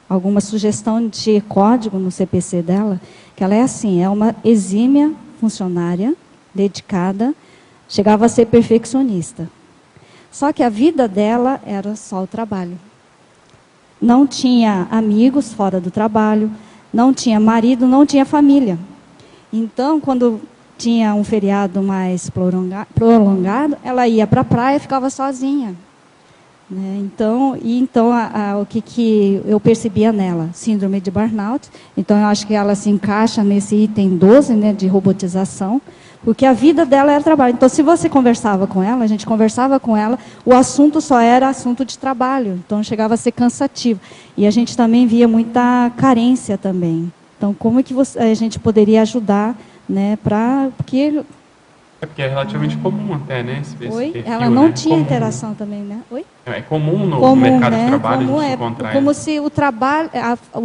alguma sugestão de código no CPC dela, que ela é assim, é uma exímia funcionária, dedicada, chegava a ser perfeccionista. Só que a vida dela era só o trabalho. Não tinha amigos fora do trabalho, não tinha marido, não tinha família. Então, quando tinha um feriado mais prolongado, ela ia para a praia e ficava sozinha. Né? Então, o que eu percebia nela? Síndrome de burnout. Então, eu acho que ela se encaixa nesse item 12, né, de robotização, porque a vida dela era trabalho. Então, se você conversava com ela, a gente conversava com ela, o assunto só era assunto de trabalho. Então, chegava a ser cansativo. E a gente também via muita carência também. Então, como é que a gente poderia ajudar, né, porque é relativamente comum até, né? Esse Oi? perfil, Ela não né? tinha interação também, né? Oi? É comum no mercado de trabalho a gente encontrar. Como se o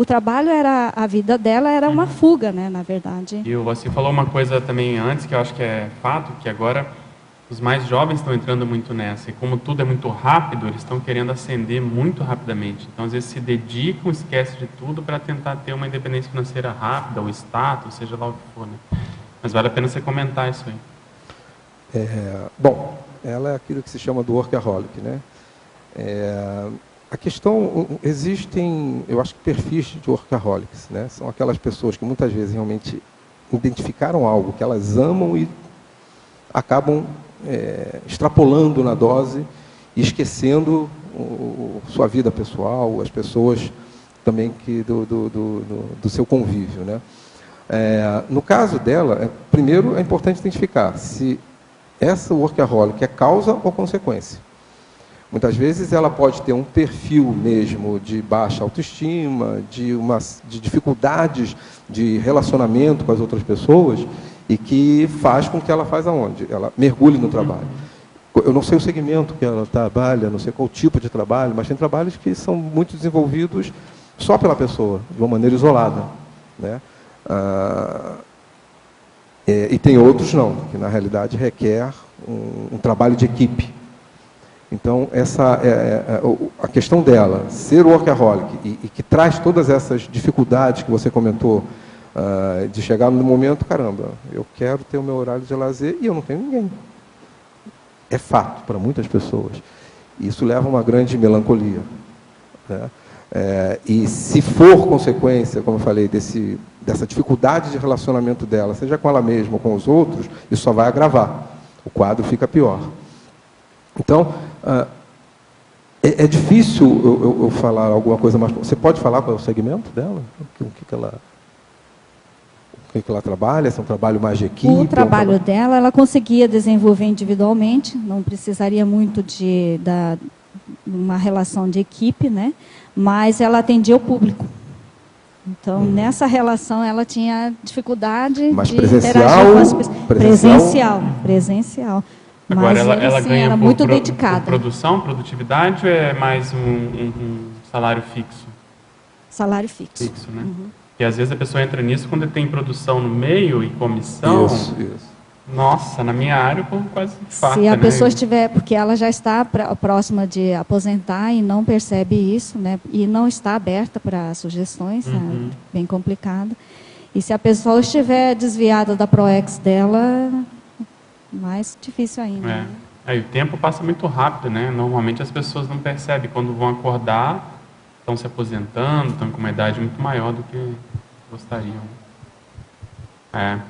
trabalho era a vida dela, era uma fuga, né, na verdade. E você falou uma coisa também antes, que eu acho que é fato, que agora os mais jovens estão entrando muito nessa. E como tudo é muito rápido, eles estão querendo ascender muito rapidamente. Então, às vezes, se dedicam, esquecem de tudo para tentar ter uma independência financeira rápida, ou status, seja lá o que for, né? Mas vale a pena você comentar isso aí. Bom, ela é aquilo que se chama do workaholic, né? A questão, existem, eu acho que perfis de workaholics, né? São aquelas pessoas que muitas vezes realmente identificaram algo que elas amam e acabam extrapolando na dose e esquecendo sua vida pessoal, as pessoas também do seu convívio, né? No caso dela, primeiro é importante identificar se essa workaholic é causa ou consequência. Muitas vezes ela pode ter um perfil mesmo de baixa autoestima, de dificuldades de relacionamento com as outras pessoas, e que faz com que ela faça aonde? Ela mergulhe no trabalho. Eu não sei o segmento que ela trabalha, não sei qual tipo de trabalho, mas tem trabalhos que são muito desenvolvidos só pela pessoa, de uma maneira isolada, né? E tem outros não, que na realidade requer um trabalho de equipe. Então, essa a questão dela, ser workaholic, e que traz todas essas dificuldades que você comentou, de chegar no momento, caramba, eu quero ter o meu horário de lazer e eu não tenho ninguém. É fato para muitas pessoas. Isso leva a uma grande melancolia, né? E se for consequência, como eu falei, dessa dificuldade de relacionamento dela, seja com ela mesma ou com os outros, isso só vai agravar. O quadro fica pior. Então, é difícil eu falar alguma coisa mais... Você pode falar qual é o segmento dela? O que ela trabalha? Se é um trabalho mais de equipe? O trabalho dela, ela conseguia desenvolver individualmente, não precisaria muito de uma relação de equipe, né? Mas ela atendia o público. Então, nessa relação, ela tinha dificuldade de interagir com as pessoas. Presencial. Agora, mas ela ganha era muito dedicada. por produtividade, ou é mais um salário fixo? Salário fixo. Fixo, né? E às vezes a pessoa entra nisso quando tem produção no meio e comissão. Isso. Nossa, na minha área, o povo quase infarta, Se a né? pessoa estiver, porque ela já está próxima de aposentar e não percebe isso, né? E não está aberta para sugestões, é bem complicado. E se a pessoa estiver desviada da ProEx dela, mais difícil ainda. Né? E o tempo passa muito rápido, né? Normalmente as pessoas não percebem quando vão acordar, estão se aposentando, estão com uma idade muito maior do que gostariam.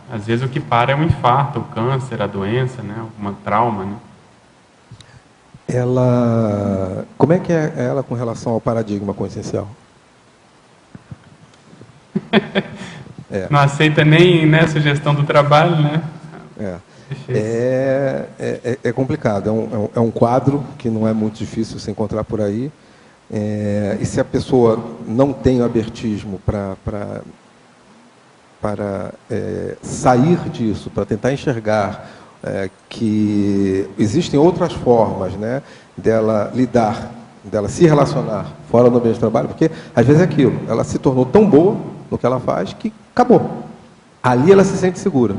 Às vezes o que para é um infarto, o câncer, a doença, né? Alguma trauma, né? Como é que é ela com relação ao paradigma consciencial? Não aceita nem a sugestão do trabalho, né? É complicado, é um quadro que não é muito difícil se encontrar por aí. E se a pessoa não tem o abertismo para sair disso, para tentar enxergar que existem outras formas, né, dela se relacionar fora do ambiente de trabalho, porque às vezes é aquilo, ela se tornou tão boa no que ela faz que acabou. Ali ela se sente segura.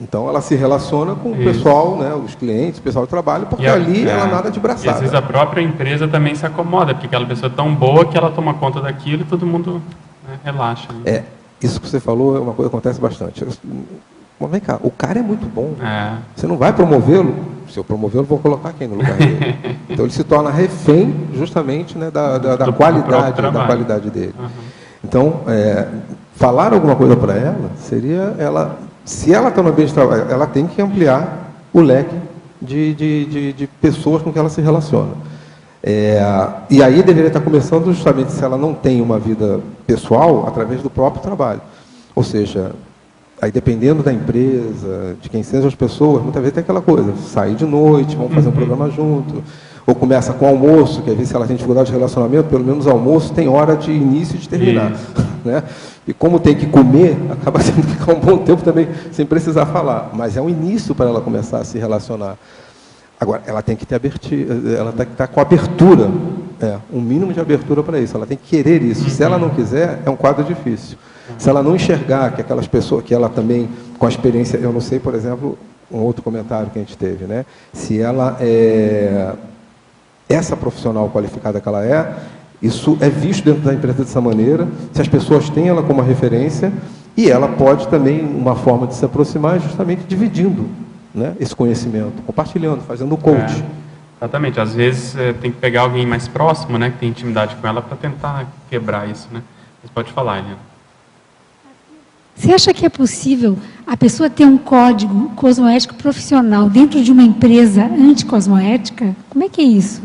Então ela se relaciona com o pessoal, né, os clientes, o pessoal do trabalho, porque ali ela nada de braçada. E às vezes a própria empresa também se acomoda, porque aquela pessoa é tão boa que ela toma conta daquilo e todo mundo, né, relaxa. Né? Isso que você falou é uma coisa que acontece bastante. Mas vem cá, o cara é muito bom. Você não vai promovê-lo? Se eu promovê-lo, vou colocar quem no lugar dele? Então ele se torna refém justamente, né, da qualidade dele. Então, falar alguma coisa para ela seria se ela está no ambiente de trabalho, ela tem que ampliar o leque de pessoas com que ela se relaciona. E aí deveria estar começando justamente se ela não tem uma vida pessoal através do próprio trabalho. Ou seja, aí dependendo da empresa, de quem sejam as pessoas, muitas vezes tem aquela coisa, sair de noite, vamos fazer um programa junto, ou começa com almoço, que às vezes se ela tem dificuldade de relacionamento, pelo menos almoço tem hora de início e de terminar. Né? E como tem que comer, acaba tendo que ficar um bom tempo também sem precisar falar. Mas é um início para ela começar a se relacionar. Agora, ela tem que ter ela tem que estar com abertura, um mínimo de abertura para isso. Ela tem que querer isso. Se ela não quiser, é um quadro difícil. Se ela não enxergar que aquelas pessoas, que ela também, com a experiência, eu não sei, por exemplo, um outro comentário que a gente teve, né? Se ela essa profissional qualificada que ela isso é visto dentro da empresa dessa maneira, se as pessoas têm ela como referência, e ela pode também, uma forma de se aproximar, justamente dividindo, né, esse conhecimento, compartilhando, fazendo o coach. Exatamente. Às vezes tem que pegar alguém mais próximo, né, que tem intimidade com ela, para tentar quebrar isso, né? Você pode falar, Eliana. Você acha que é possível a pessoa ter um código cosmoético profissional dentro de uma empresa anticosmoética? Como é que é isso?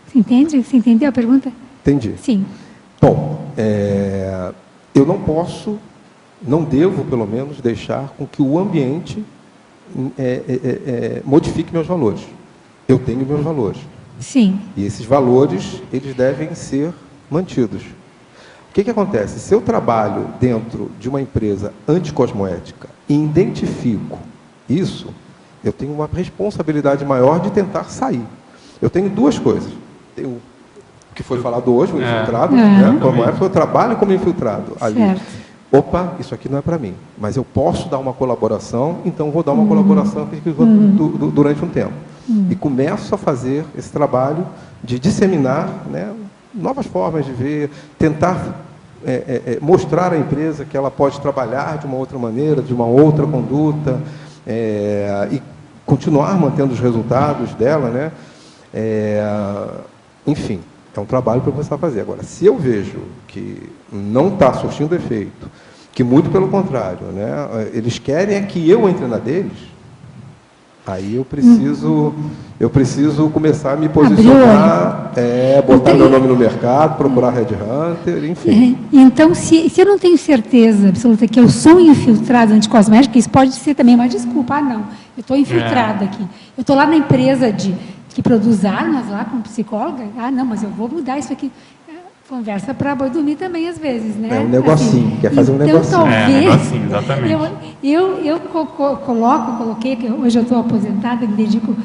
Você entende? Você entendeu a pergunta? Entendi. Sim. Bom, eu não devo, pelo menos, deixar com que o ambiente modifique meus valores. Eu tenho meus valores. Sim. E esses valores, eles devem ser mantidos. que acontece? Se eu trabalho dentro de uma empresa anticosmoética e identifico isso, eu tenho uma responsabilidade maior de tentar sair. Eu tenho duas coisas. Tem o que foi falado hoje, o infiltrado, né? Como é que eu trabalho como infiltrado ali. Certo. Opa, isso aqui não é para mim, mas eu posso dar uma colaboração, então vou dar uma colaboração durante um tempo. E começo a fazer esse trabalho de disseminar, né, novas formas de ver, tentar mostrar à empresa que ela pode trabalhar de uma outra maneira, de uma outra conduta, e continuar mantendo os resultados dela, né? Enfim, é um trabalho para começar a fazer. Agora, se eu vejo que não está surtindo efeito, que muito pelo contrário, né, eles querem que eu entre na deles, aí eu preciso começar a me posicionar, botar meu nome no mercado, procurar headhunter, enfim. Então, se eu não tenho certeza absoluta que eu sou infiltrado anticosmética, isso pode ser também uma desculpa. Não, eu estou infiltrada aqui. Eu estou lá na empresa que produz armas, lá como psicóloga. Não, mas eu vou mudar isso aqui. Conversa para boi dormir também, às vezes, né? É um negocinho, assim, quer fazer um negocinho. Talvez, negocinho, exatamente. Eu coloquei, que hoje eu estou aposentada, me dedico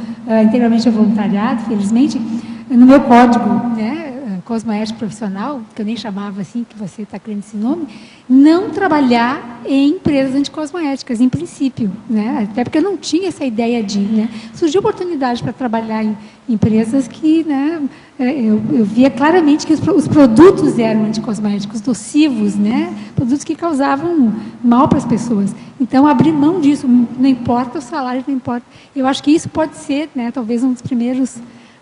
integralmente ao voluntariado, felizmente, no meu código, né, cosmoético profissional, que eu nem chamava assim, que você está querendo esse nome, não trabalhar em empresas anticosmoéticas, em princípio, né? Até porque eu não tinha essa ideia de, né? Surgiu oportunidade para trabalhar em empresas que, né, eu via claramente que os produtos eram anticosméticos, nocivos, né? Produtos que causavam mal para as pessoas. Então, abrir mão disso, não importa o salário, não importa. Eu acho que isso pode ser, né, talvez um dos primeiros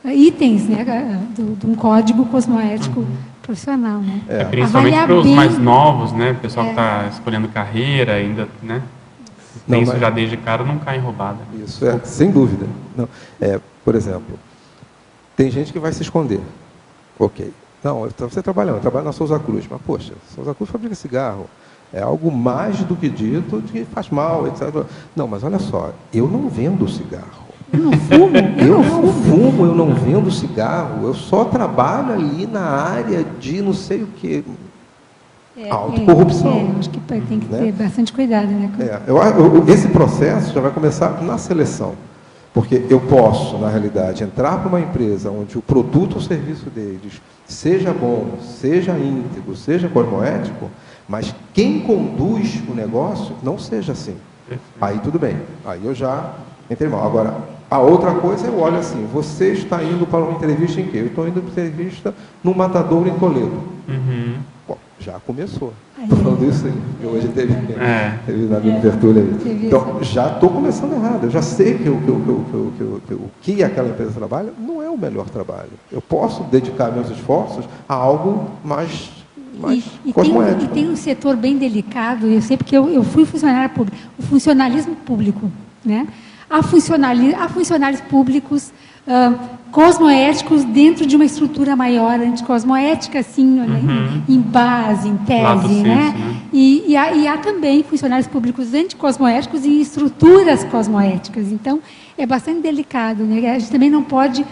itens, né, de um código cosmoético profissional, né? Principalmente para os mais novos, né? O pessoal que está escolhendo carreira ainda, né? Tem isso já desde cara, não cai em roubada. Isso sem dúvida. Não, por exemplo, tem gente que vai se esconder. Ok. Não, você trabalha na Souza Cruz, mas poxa, Souza Cruz fabrica cigarro. É algo mais do que dito de que faz mal, etc. Não, mas olha só, eu não vendo cigarro. Eu não fumo. Eu não vendo cigarro. Eu só trabalho ali na área de não sei o quê. Autocorrupção. Acho que tem que ter bastante cuidado, né? Esse processo já vai começar na seleção. Porque eu posso, na realidade, entrar para uma empresa onde o produto ou serviço deles seja bom, seja íntegro, seja cosmoético, mas quem conduz o negócio não seja assim. Aí tudo bem. Aí eu já entrei mal. Agora, a outra coisa, eu olho assim, você está indo para uma entrevista em quê? Eu estou indo para uma entrevista no Matadouro, em Toledo. Bom, já começou. Estou falando isso aí. Hoje teve na minha tertúlia aí. Então, já estou começando errado. Eu já sei que o que aquela empresa trabalha não é o melhor trabalho. Eu posso dedicar meus esforços a algo mais cosmoético. E tem um setor bem delicado, eu sei porque eu fui funcionária pública, o funcionalismo público, né? Há funcionários públicos cosmoéticos dentro de uma estrutura maior, anticosmoética, assim, em base, em tese, né? E há também funcionários públicos anticosmoéticos em estruturas cosmoéticas. Então, é bastante delicado, né? A gente também não pode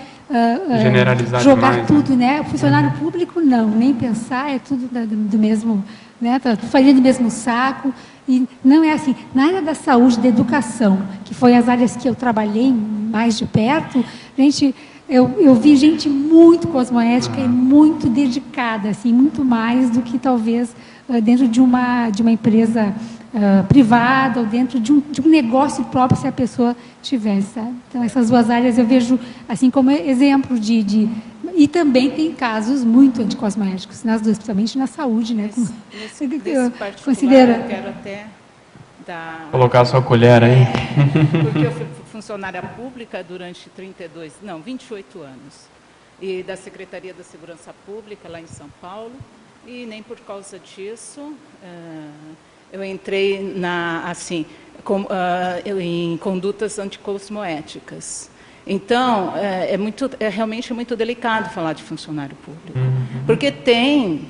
generalizar jogar demais, tudo, né? O funcionário público, não, nem pensar, é tudo do mesmo, né? Tá farinha do mesmo saco. E não é assim. Na área da saúde, da educação, que foi as áreas que eu trabalhei mais de perto, eu vi gente muito cosmoética e muito dedicada, assim, muito mais do que talvez dentro de uma empresa privada ou dentro de um negócio próprio, se a pessoa tivesse, sabe? Então, essas duas áreas eu vejo assim como exemplo e também tem casos muito anticosmoéticos, nas duas, principalmente na saúde, né? Considera? Eu quero até dar... Colocar a sua colher aí. Porque eu fui funcionária pública durante 28 anos. E da Secretaria da Segurança Pública, lá em São Paulo. E nem por causa disso eu entrei em condutas anticosmoéticas. Então, é realmente muito delicado falar de funcionário público. Porque tem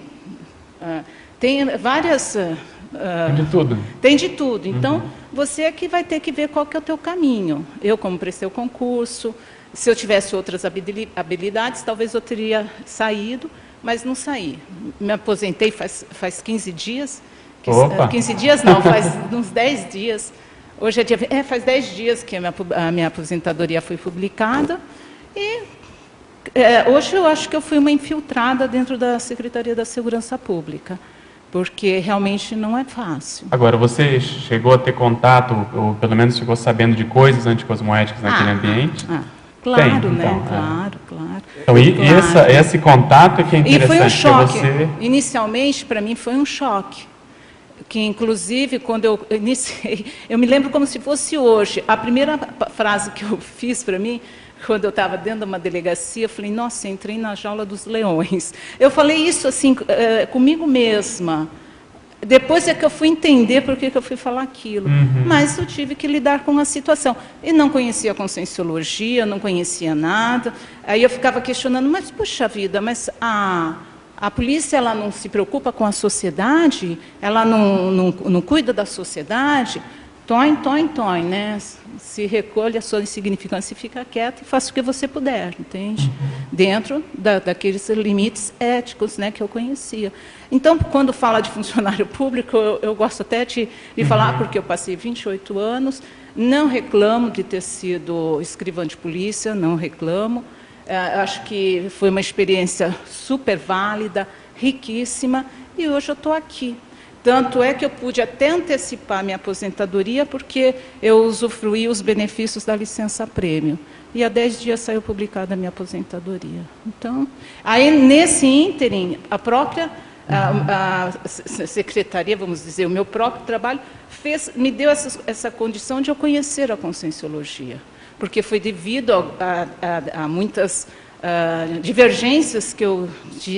várias... tem de tudo. Tem de tudo. Então, você é que vai ter que ver qual que é o teu caminho. Eu, como prestei o concurso, se eu tivesse outras habilidades, talvez eu teria saído, mas não saí. Me aposentei faz 15 dias. Opa. 15 dias não, faz uns 10 dias. Hoje é dia... faz 10 dias que a minha aposentadoria foi publicada. E hoje eu acho que eu fui uma infiltrada dentro da Secretaria da Segurança Pública, porque realmente não é fácil. Agora, você chegou a ter contato, ou pelo menos ficou sabendo de coisas anticosmoéticas naquele ambiente? Claro, Tem, né? então, Claro. Então, esse contato é que é interessante. E foi um choque. Você... Inicialmente, para mim, foi um choque. Que, inclusive, quando eu iniciei, eu me lembro como se fosse hoje. A primeira frase que eu fiz para mim, quando eu estava dentro de uma delegacia, eu falei, nossa, entrei na jaula dos leões. Eu falei isso assim, comigo mesma. Depois é que eu fui entender por que eu fui falar aquilo. Mas eu tive que lidar com a situação. E não conhecia a conscienciologia, não conhecia nada. Aí eu ficava questionando, mas, puxa vida, mas a polícia ela não se preocupa com a sociedade? Ela não cuida da sociedade? Toin, né? Se recolhe a sua insignificância e fica quieta e faça o que você puder, entende? Dentro daqueles limites éticos, né, que eu conhecia. Então, quando fala de funcionário público, eu gosto até de falar, porque eu passei 28 anos, não reclamo de ter sido escrivã de polícia, não reclamo. Acho que foi uma experiência super válida, riquíssima, e hoje eu estou aqui. Tanto é que eu pude até antecipar minha aposentadoria, porque eu usufruí os benefícios da licença-prêmio. E há 10 dias saiu publicada a minha aposentadoria. Então, aí nesse ínterim, a própria a secretaria, vamos dizer, o meu próprio trabalho, me deu essa condição de eu conhecer a conscienciologia. Porque foi devido a muitas divergências que eu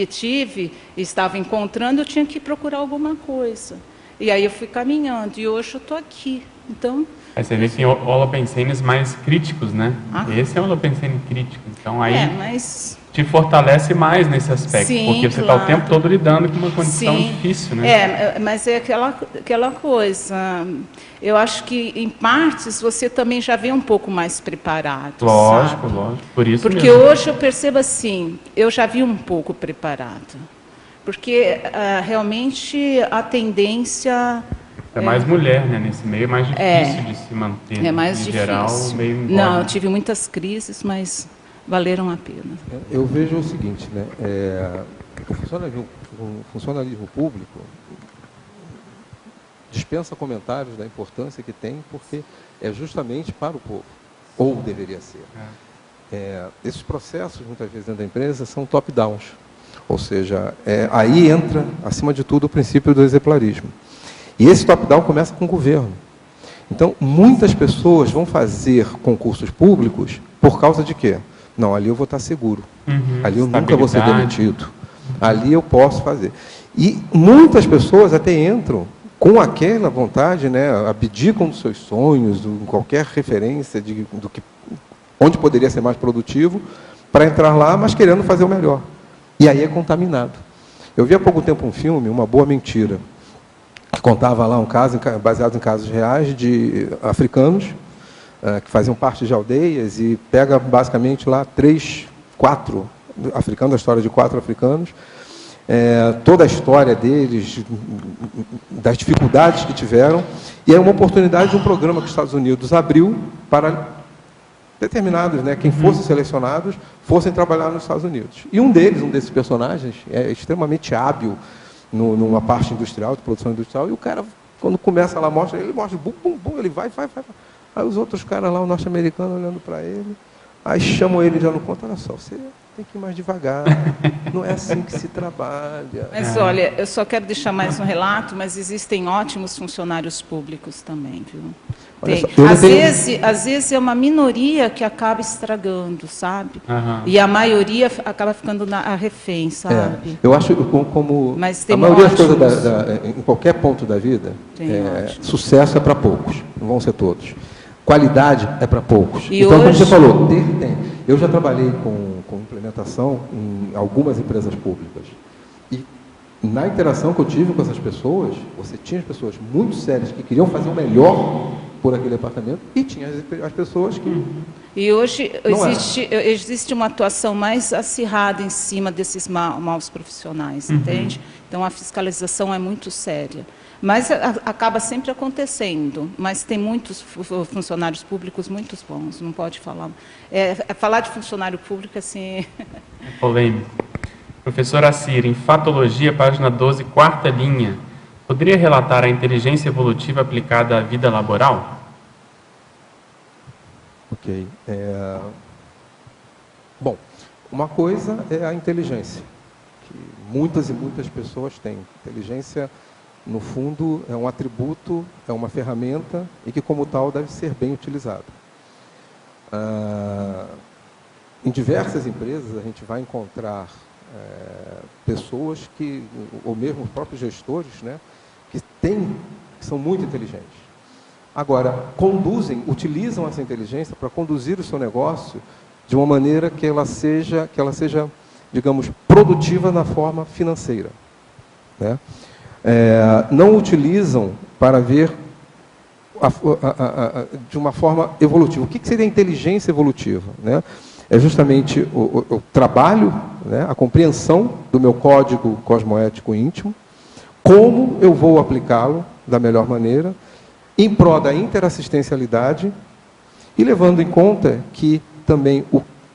tive e estava encontrando, eu tinha que procurar alguma coisa. E aí eu fui caminhando, e hoje eu estou aqui. Então, aí você vê que tem holopensenes mais críticos, né? Esse é um holopensene crítico, então aí mas... te fortalece mais nesse aspecto, sim, porque você está o tempo todo lidando com uma condição difícil, né? Mas é aquela coisa... Eu acho que, em partes, você também já vem um pouco mais preparado. Lógico, sabe? lógico. Por isso porque mesmo. Hoje eu percebo assim, eu já vi um pouco preparado. Porque realmente a tendência... É mais mulher, né? Nesse meio é mais difícil de se manter. É mais difícil. Geral, meio não, eu tive muitas crises, mas valeram a pena. Eu vejo o seguinte, né? O funcionalismo público dispensa comentários da importância que tem, porque é justamente para o povo, ou deveria ser. Esses processos, muitas vezes, dentro da empresa, são top-downs, ou seja, aí entra, acima de tudo, o princípio do exemplarismo. E esse top-down começa com o governo. Então, muitas pessoas vão fazer concursos públicos por causa de quê? Não, ali eu vou estar seguro, ali eu nunca vou ser demitido, ali eu posso fazer. E muitas pessoas até entram com aquela vontade, né, abdicam dos seus sonhos, de qualquer referência onde poderia ser mais produtivo, para entrar lá, mas querendo fazer o melhor. E aí é contaminado. Eu vi há pouco tempo um filme, Uma Boa Mentira, que contava lá um caso, baseado em casos reais, de africanos, que faziam parte de aldeias, e pega basicamente lá 3, 4 africanos, a história de 4 africanos, toda a história deles, das dificuldades que tiveram, e é uma oportunidade de um programa que os Estados Unidos abriu para determinados, né, quem fossem selecionados, fossem trabalhar nos Estados Unidos. E um desses personagens, é extremamente hábil numa parte industrial, de produção industrial, e o cara, quando começa lá, ele mostra, bum, bum, bum, ele vai. Aí os outros caras lá, o norte-americano, olhando para ele, aí chamam ele já no ponto, olha só, você tem que ir mais devagar, não é assim que se trabalha. Mas olha, eu só quero deixar mais um relato, mas existem ótimos funcionários públicos também, viu? Às vezes é uma minoria que acaba estragando, sabe? E a maioria acaba ficando a refém, sabe? Eu acho como mas tem a maioria das coisas em qualquer ponto da vida, sucesso é para poucos, não vão ser todos. Qualidade é para poucos. E então, como hoje... você falou, eu já trabalhei com implementação em algumas empresas públicas. E na interação que eu tive com essas pessoas, você tinha as pessoas muito sérias que queriam fazer o melhor por aquele departamento, e tinha as pessoas que E hoje existe uma atuação mais acirrada em cima desses maus profissionais, entende? Então, a fiscalização é muito séria. Mas acaba sempre acontecendo. Mas tem muitos funcionários públicos muito bons, não pode falar. Falar de funcionário público, assim... É polêmico. Professor Assir, em Fatologia, página 12, quarta linha, poderia relatar a inteligência evolutiva aplicada à vida laboral? Ok. Bom, uma coisa é a inteligência, que muitas e muitas pessoas têm. Inteligência, no fundo, é um atributo, é uma ferramenta e que, como tal, deve ser bem utilizada. Em diversas empresas, a gente vai encontrar pessoas que, ou mesmo os próprios gestores, né, que são muito inteligentes. Agora, utilizam essa inteligência para conduzir o seu negócio de uma maneira que ela seja, digamos, produtiva na forma financeira, né? Não utilizam para ver de uma forma evolutiva. O que seria a inteligência evolutiva, né? É justamente o trabalho, né, a compreensão do meu código cosmoético íntimo, como eu vou aplicá-lo da melhor maneira, em prol da interassistencialidade e levando em conta que também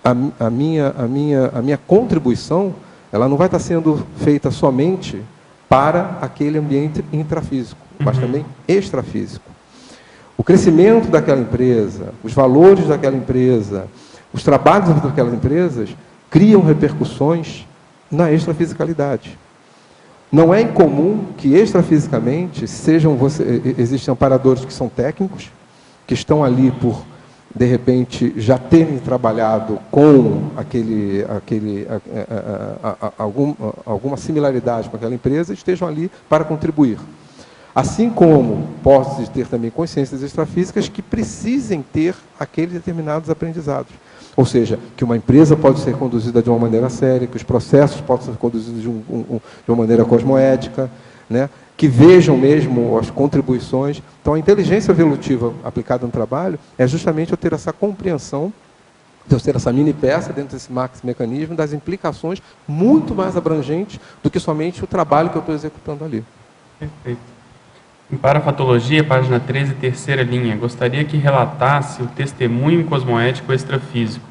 a minha contribuição, ela não vai estar sendo feita somente para aquele ambiente intrafísico, mas também extrafísico. O crescimento daquela empresa, os valores daquela empresa, os trabalhos daquelas empresas criam repercussões na extrafisicalidade. Não é incomum que extrafisicamente existem amparadores que são técnicos, que estão ali por, de repente, já terem trabalhado com alguma similaridade com aquela empresa, estejam ali para contribuir. Assim como posso ter também consciências extrafísicas que precisem ter aqueles determinados aprendizados. Ou seja, que uma empresa pode ser conduzida de uma maneira séria, que os processos podem ser conduzidos de uma maneira cosmoética, né? Que vejam mesmo as contribuições. Então, a inteligência evolutiva aplicada no trabalho é justamente eu ter essa compreensão, de eu ter essa mini peça dentro desse mecanismo, das implicações muito mais abrangentes do que somente o trabalho que eu estou executando ali. Perfeito. Em Parafatologia, página 13, terceira linha, gostaria que relatasse o testemunho cosmoético extrafísico.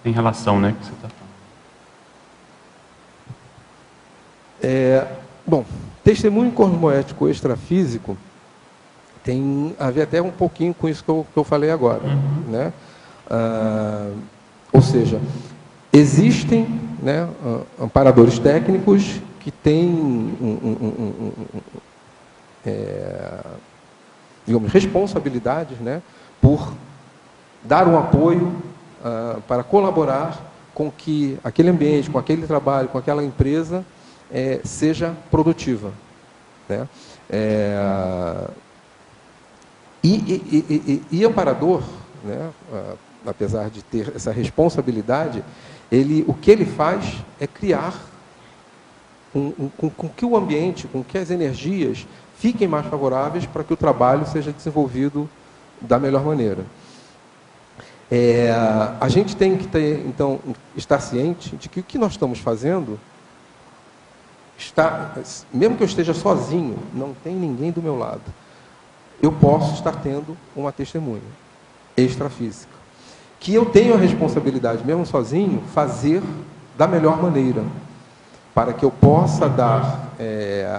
Tem relação, né, que você está falando. Bom, testemunho cosmoético extrafísico tem a ver até um pouquinho com isso que eu falei agora, né? Ou seja, existem, né, amparadores técnicos que têm digamos, responsabilidades, né, por dar um apoio para colaborar com que aquele ambiente, com aquele trabalho, com aquela empresa seja produtiva, né? E amparador, né, apesar de ter essa responsabilidade, o que ele faz é criar com que o ambiente, com que as energias fiquem mais favoráveis para que o trabalho seja desenvolvido da melhor maneira. A gente tem que então, estar ciente de que o que nós estamos fazendo, mesmo que eu esteja sozinho, não tem ninguém do meu lado, eu posso estar tendo uma testemunha extrafísica, que eu tenho a responsabilidade, mesmo sozinho, fazer da melhor maneira, para que eu possa dar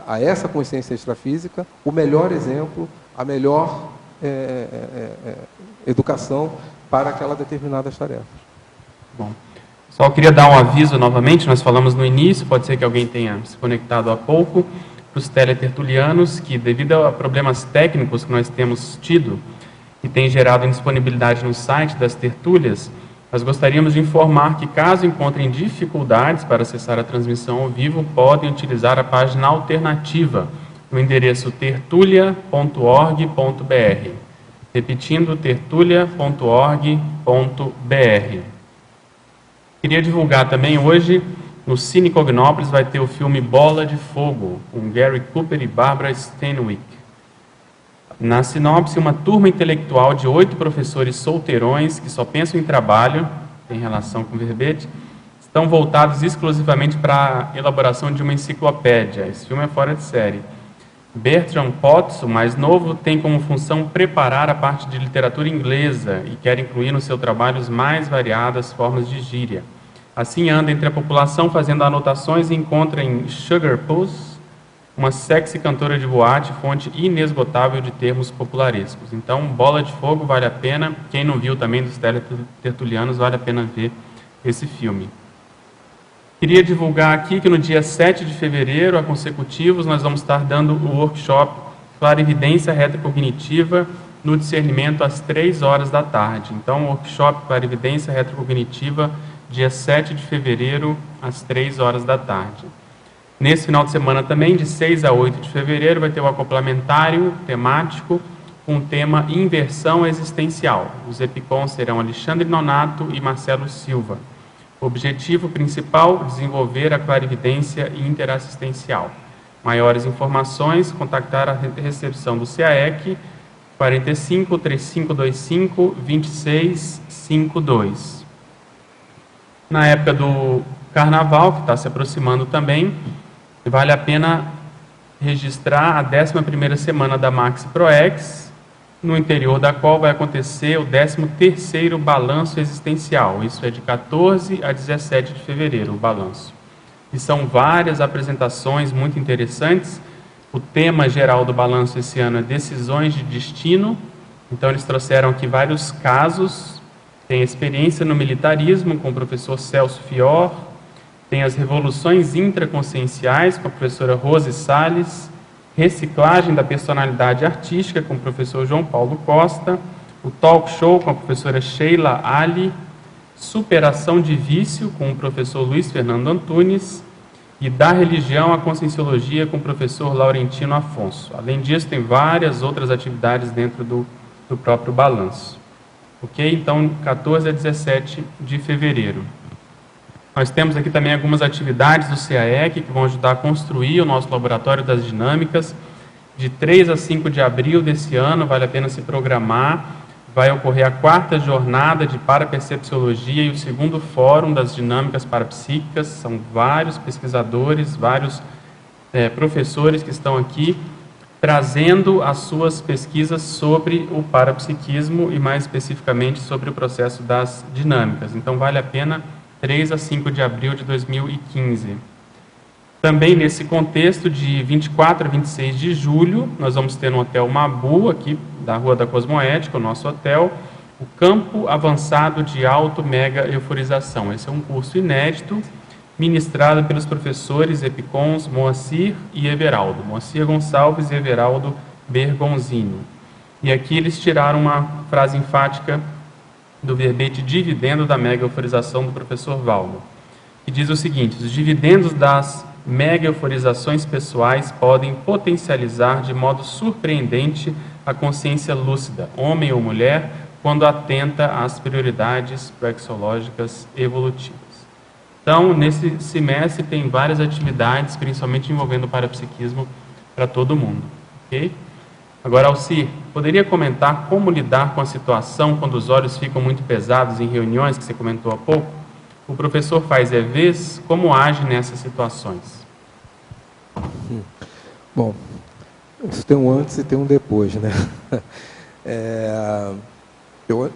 a essa consciência extrafísica o melhor exemplo, a melhor educação para aquelas determinadas tarefas. Bom, só queria dar um aviso novamente, nós falamos no início, pode ser que alguém tenha se conectado há pouco, para os teletertulianos, que devido a problemas técnicos que nós temos tido, e tem gerado indisponibilidade no site das tertúlias, nós gostaríamos de informar que, caso encontrem dificuldades para acessar a transmissão ao vivo, podem utilizar a página alternativa, no endereço tertulia.org.br. Repetindo, tertulia.org.br. Queria divulgar também hoje, no Cine Cognópolis, vai ter o filme Bola de Fogo, com Gary Cooper e Barbara Stanwyck. Na sinopse, uma turma intelectual de 8 professores solteirões que só pensam em trabalho, tem relação com o verbete, estão voltados exclusivamente para a elaboração de uma enciclopédia. Esse filme é fora de série. Bertrand Potts, o mais novo, tem como função preparar a parte de literatura inglesa e quer incluir no seu trabalho as mais variadas formas de gíria. Assim anda entre a população fazendo anotações e encontra em Sugar Puss uma sexy cantora de boate, fonte inesgotável de termos popularescos. Então, Bola de Fogo vale a pena. Quem não viu também dos Teletertulianos, vale a pena ver esse filme. Queria divulgar aqui que no dia 7 de fevereiro, a consecutivos, nós vamos estar dando o workshop Clarividência Retrocognitiva no discernimento às 3 horas da tarde. Então, workshop Clarividência Retrocognitiva, dia 7 de fevereiro, às 3 horas da tarde. Nesse final de semana também, de 6 a 8 de fevereiro, vai ter o acoplamentário temático com o tema Inversão Existencial. Os EPICONs serão Alexandre Nonato e Marcelo Silva. O objetivo principal, desenvolver a clarividência interassistencial. Maiores informações, contactar a recepção do CAEC, 45 3525 2652. Na época do Carnaval, que está se aproximando também, vale a pena registrar a 11ª semana da Maxi ProEx, no interior da qual vai acontecer o 13º Balanço Existencial. Isso é de 14 a 17 de fevereiro, o balanço. E são várias apresentações muito interessantes. O tema geral do balanço esse ano é Decisões de Destino. Então, eles trouxeram aqui vários casos. Tem experiência no militarismo, com o professor Celso Fior. Tem as revoluções intraconscienciais, com a professora Rose Salles. Reciclagem da personalidade artística, com o professor João Paulo Costa. O talk show com a professora Sheila Ali. Superação de vício, com o professor Luiz Fernando Antunes. E da religião à conscienciologia, com o professor Laurentino Afonso. Além disso, tem várias outras atividades dentro do próprio balanço. Ok? Então, 14 a 17 de fevereiro. Nós temos aqui também algumas atividades do CAEC que vão ajudar a construir o nosso laboratório das dinâmicas. De 3 a 5 de abril desse ano, vale a pena se programar. Vai ocorrer a 4ª jornada de parapercepciologia e o 2º fórum das dinâmicas parapsíquicas. São vários pesquisadores, vários professores que estão aqui trazendo as suas pesquisas sobre o parapsiquismo e mais especificamente sobre o processo das dinâmicas. Então vale a pena 3 a 5 de abril de 2015. Também nesse contexto, de 24 a 26 de julho, nós vamos ter no Hotel Mabu, aqui da Rua da Cosmoética, o nosso hotel, o Campo Avançado de Auto-Mega Euforização. Esse é um curso inédito, ministrado pelos professores EPICONs Moacir e Everaldo. Moacir Gonçalves e Everaldo Bergonzini. E aqui eles tiraram uma frase enfática do verbete dividendo da mega euforização do professor Valdo, que diz o seguinte: os dividendos das mega euforizações pessoais podem potencializar de modo surpreendente a consciência lúcida, homem ou mulher, quando atenta às prioridades praxeológicas evolutivas. Então, nesse semestre tem várias atividades, principalmente envolvendo o parapsiquismo, para todo mundo. Ok? Agora, Alcir, poderia comentar como lidar com a situação quando os olhos ficam muito pesados em reuniões, que você comentou há pouco? O professor faz EVs, como age nessas situações? Bom, isso tem um antes e tem um depois, né? Eu,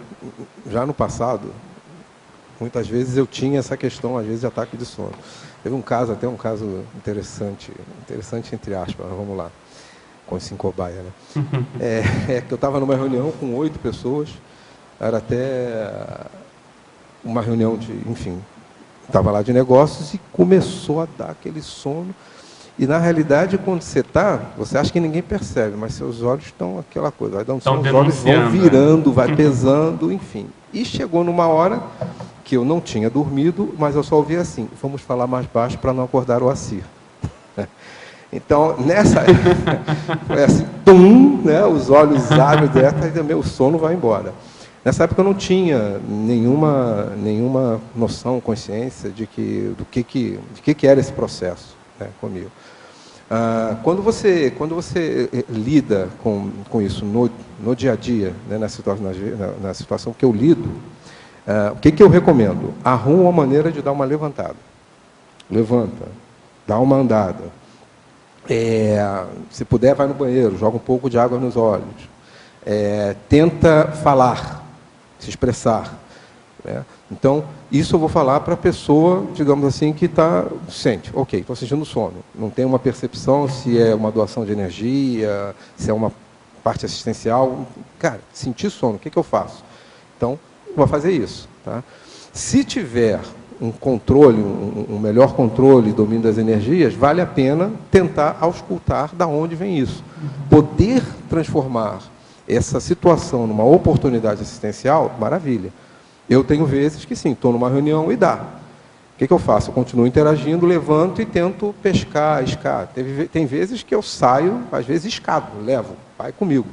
já no passado, muitas vezes eu tinha essa questão, às vezes, de ataque de sono. Teve um caso, até um caso interessante entre aspas, vamos lá, com esse cobaia, né? Que eu estava numa reunião com 8 pessoas, era até uma reunião de, enfim, estava lá de negócios e começou a dar aquele sono. E, na realidade, quando você acha que ninguém percebe, mas seus olhos estão aquela coisa, vai dar um sono, os olhos vão virando, vai pesando, enfim. E chegou numa hora que eu não tinha dormido, mas eu só ouvi assim: vamos falar mais baixo para não acordar o Acir. Então, nessa foi assim, né, os olhos ávidos, e também o sono vai embora. Nessa época eu não tinha nenhuma noção, consciência de que era esse processo, né, comigo. Quando você lida com isso no dia a dia, né, na situação que eu lido, o que eu recomendo? Arruma uma maneira de dar uma levantada. Levanta, dá uma andada. Se puder, vai no banheiro, joga um pouco de água nos olhos. Tenta falar, se expressar. Né? Então, isso eu vou falar para a pessoa, digamos assim, que sente, ok, estou sentindo sono. Não tem uma percepção se é uma doação de energia, se é uma parte assistencial. Cara, senti sono, o que eu faço? Então, vou fazer isso. Tá? Se tiver um controle, um melhor controle e domínio das energias, vale a pena tentar auscultar da onde vem isso. Poder transformar essa situação numa oportunidade assistencial, maravilha. Eu tenho vezes que sim, estou numa reunião e dá. O que eu faço? Eu continuo interagindo, levanto e tento pescar, escar. Tem vezes que eu saio, às vezes escado, levo, vai comigo.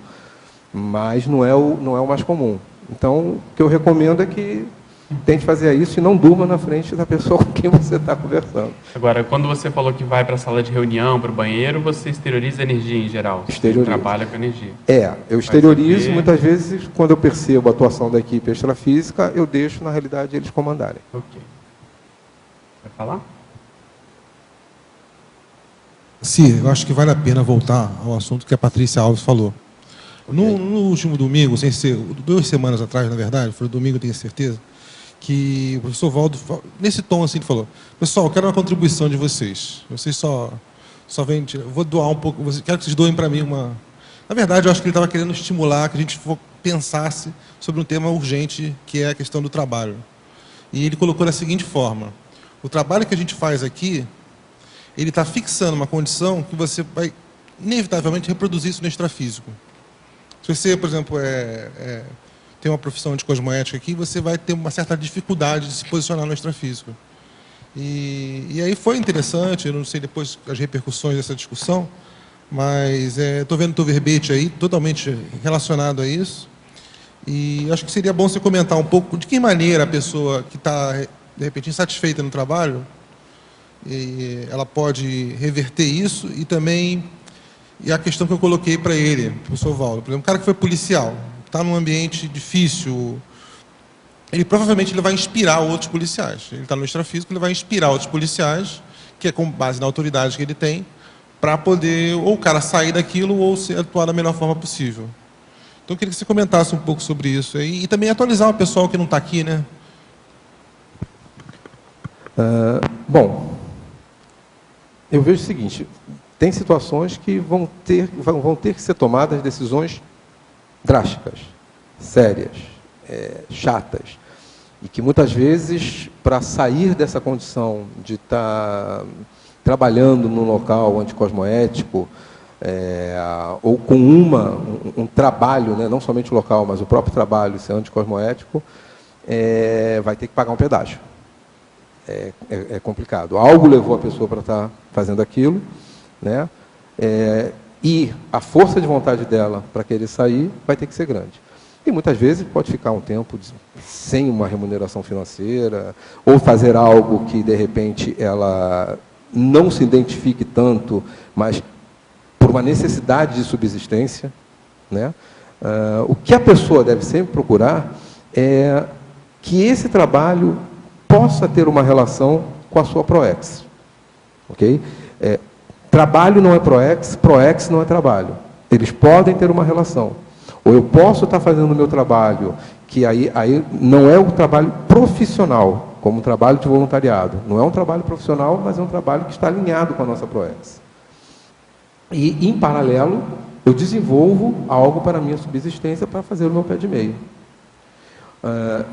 Mas não é o mais comum. Então, o que eu recomendo é que tente fazer isso e não durma na frente da pessoa com quem você está conversando. Agora, quando você falou que vai para a sala de reunião, para o banheiro, você exterioriza energia em geral? Exteriorizo. Você trabalha com energia? Eu exteriorizo, muitas vezes, quando eu percebo a atuação da equipe extrafísica, eu deixo, na realidade, eles comandarem. Ok. Vai falar? Sim, eu acho que vale a pena voltar ao assunto que a Patrícia Alves falou. Okay. No último domingo, sem ser 2 semanas atrás, na verdade, foi o domingo, eu tenho certeza, que o professor Valdo, nesse tom assim, ele falou: pessoal, eu quero uma contribuição de vocês. Vocês só vêm, eu vou doar um pouco, quero que vocês doem para mim uma... Na verdade, eu acho que ele estava querendo estimular que a gente pensasse sobre um tema urgente, que é a questão do trabalho. E ele colocou da seguinte forma: o trabalho que a gente faz aqui, ele está fixando uma condição que você vai, inevitavelmente, reproduzir isso no extrafísico. Se você, por exemplo, tem uma profissão de cosmoética aqui, você vai ter uma certa dificuldade de se posicionar no extrafísico. E aí foi interessante, eu não sei depois as repercussões dessa discussão, mas estou vendo o teu verbete aí, totalmente relacionado a isso, e acho que seria bom você comentar um pouco de que maneira a pessoa que está, de repente, insatisfeita no trabalho, ela pode reverter isso, e também a questão que eu coloquei para ele, professor Valdo, por exemplo, um cara que foi policial, está num ambiente difícil, ele provavelmente vai inspirar outros policiais. Ele está no extrafísico, ele vai inspirar outros policiais, que é com base na autoridade que ele tem, para poder ou o cara sair daquilo ou atuar da melhor forma possível. Então, eu queria que você comentasse um pouco sobre isso aí, e também atualizar o pessoal que não está aqui, né? Bom, eu vejo o seguinte: tem situações que vão ter que ser tomadas decisões drásticas, sérias, chatas, e que muitas vezes, para sair dessa condição de estar trabalhando num local anticosmoético, ou com um trabalho, né, não somente o local, mas o próprio trabalho ser anticosmoético, vai ter que pagar um pedágio. É complicado. Algo levou a pessoa para estar fazendo aquilo, né? E a força de vontade dela para querer sair vai ter que ser grande. E muitas vezes pode ficar um tempo sem uma remuneração financeira, ou fazer algo que, de repente, ela não se identifique tanto, mas por uma necessidade de subsistência. Né? O que a pessoa deve sempre procurar é que esse trabalho possa ter uma relação com a sua ProEx. Ok? Trabalho não é ProEx, ProEx não é trabalho. Eles podem ter uma relação. Ou eu posso estar fazendo o meu trabalho, que aí não é um trabalho profissional, como um trabalho de voluntariado. Não é um trabalho profissional, mas é um trabalho que está alinhado com a nossa ProEx. E, em paralelo, eu desenvolvo algo para a minha subsistência para fazer o meu pé de meia.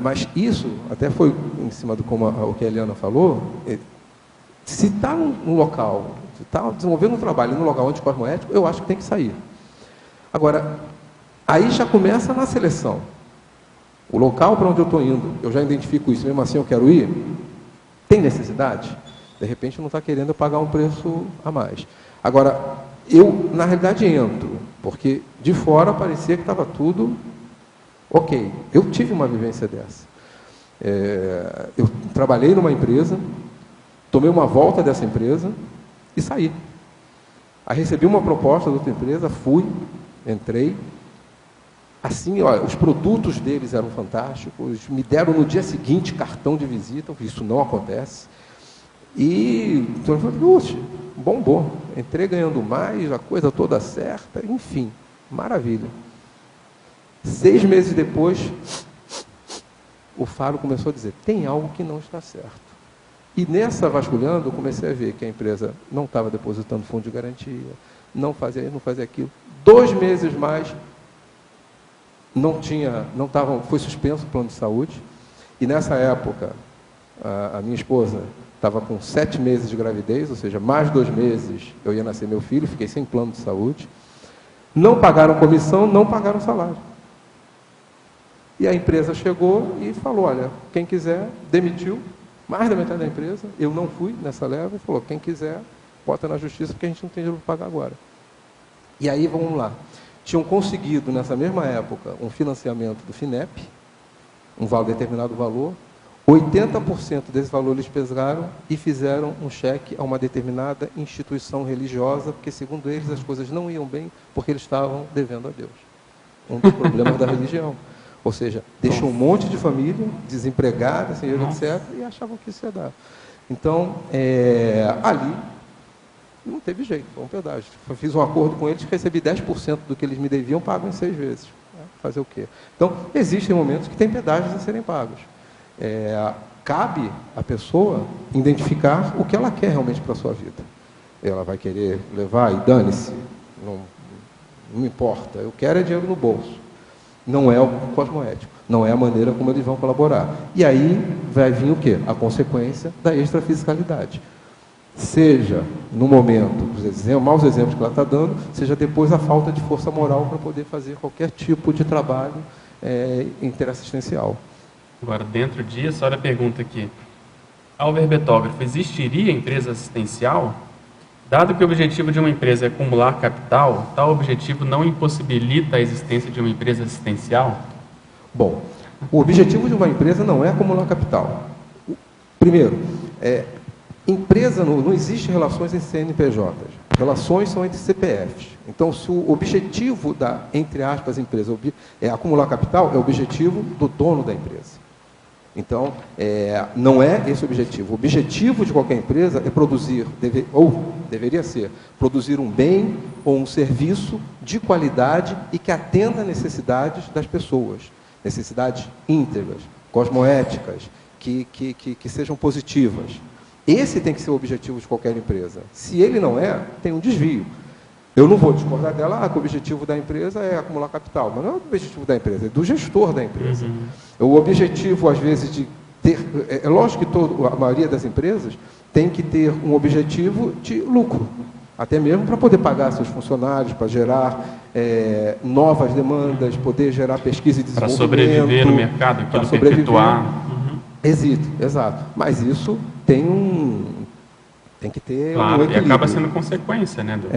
Mas isso, até foi em cima do como o que a Eliana falou, se está num local, se está desenvolvendo um trabalho num local anticosmoético, eu acho que tem que sair. Agora, aí já começa na seleção. O local para onde eu estou indo, eu já identifico isso, mesmo assim eu quero ir? Tem necessidade? De repente não está querendo pagar um preço a mais. Agora, eu, na realidade, entro, porque de fora parecia que estava tudo ok. Eu tive uma vivência dessa. Eu trabalhei numa empresa, tomei uma volta dessa empresa e saí. Aí recebi uma proposta da outra empresa, fui, entrei. Assim, olha, os produtos deles eram fantásticos, me deram no dia seguinte cartão de visita, isso não acontece. E então eu falei, puxa, bombou. Entrei ganhando mais, a coisa toda certa, enfim, maravilha. 6 meses depois, o faro começou a dizer, tem algo que não está certo. E nessa vasculhando, eu comecei a ver que a empresa não estava depositando fundo de garantia, não fazia aquilo. 2 meses mais, foi suspenso o plano de saúde. E nessa época, a minha esposa estava com 7 meses de gravidez, ou seja, mais 2 meses eu ia nascer meu filho, fiquei sem plano de saúde. Não pagaram comissão, não pagaram salário. E a empresa chegou e falou, olha, quem quiser, demitiu mais da metade da empresa, eu não fui nessa leva, e falou, quem quiser, bota na justiça, porque a gente não tem dinheiro para pagar agora. E aí, vamos lá. Tinham conseguido, nessa mesma época, um financiamento do FINEP, determinado valor, 80% desse valor eles pesaram e fizeram um cheque a uma determinada instituição religiosa, porque, segundo eles, as coisas não iam bem, porque eles estavam devendo a Deus. Um dos problemas da religião. Ou seja, deixou um monte de família desempregada, sem dinheiro, etc., e achavam que isso ia dar. Então, ali, não teve jeito, foi um pedágio. Eu fiz um acordo com eles, recebi 10% do que eles me deviam, pago em 6 vezes. Fazer o quê? Então, existem momentos que tem pedágios a serem pagos. Cabe à pessoa identificar o que ela quer realmente para a sua vida. Ela vai querer levar e dane-se, não importa, eu quero dinheiro no bolso. Não é o cosmoético, não é a maneira como eles vão colaborar. E aí vai vir o quê? A consequência da extrafiscalidade. Seja no momento, os maus exemplos que ela está dando, seja depois a falta de força moral para poder fazer qualquer tipo de trabalho interassistencial. Agora, dentro disso, olha a pergunta aqui. Ao verbetógrafo, existiria empresa assistencial? Dado que o objetivo de uma empresa é acumular capital, tal objetivo não impossibilita a existência de uma empresa assistencial? Bom, o objetivo de uma empresa não é acumular capital. Primeiro, empresa não existe relações entre CNPJs. Relações são entre CPFs. Então, se o objetivo da, entre aspas, empresa é acumular capital, é o objetivo do dono da empresa. Então, não é esse o objetivo. O objetivo de qualquer empresa é produzir, deveria ser, produzir um bem ou um serviço de qualidade e que atenda às necessidades das pessoas. Necessidades íntegras, cosmoéticas, que sejam positivas. Esse tem que ser o objetivo de qualquer empresa. Se ele não é, tem um desvio. Eu não vou discordar dela, que o objetivo da empresa é acumular capital, mas não é o objetivo da empresa, é do gestor da empresa. O objetivo, às vezes, de ter... É lógico que a maioria das empresas tem que ter um objetivo de lucro, até mesmo para poder pagar seus funcionários, para gerar novas demandas, poder gerar pesquisa e desenvolvimento. Para sobreviver no mercado, aquilo perpetuar. Exato. Mas isso tem que ter claro, um equilíbrio. E acaba sendo consequência, né, do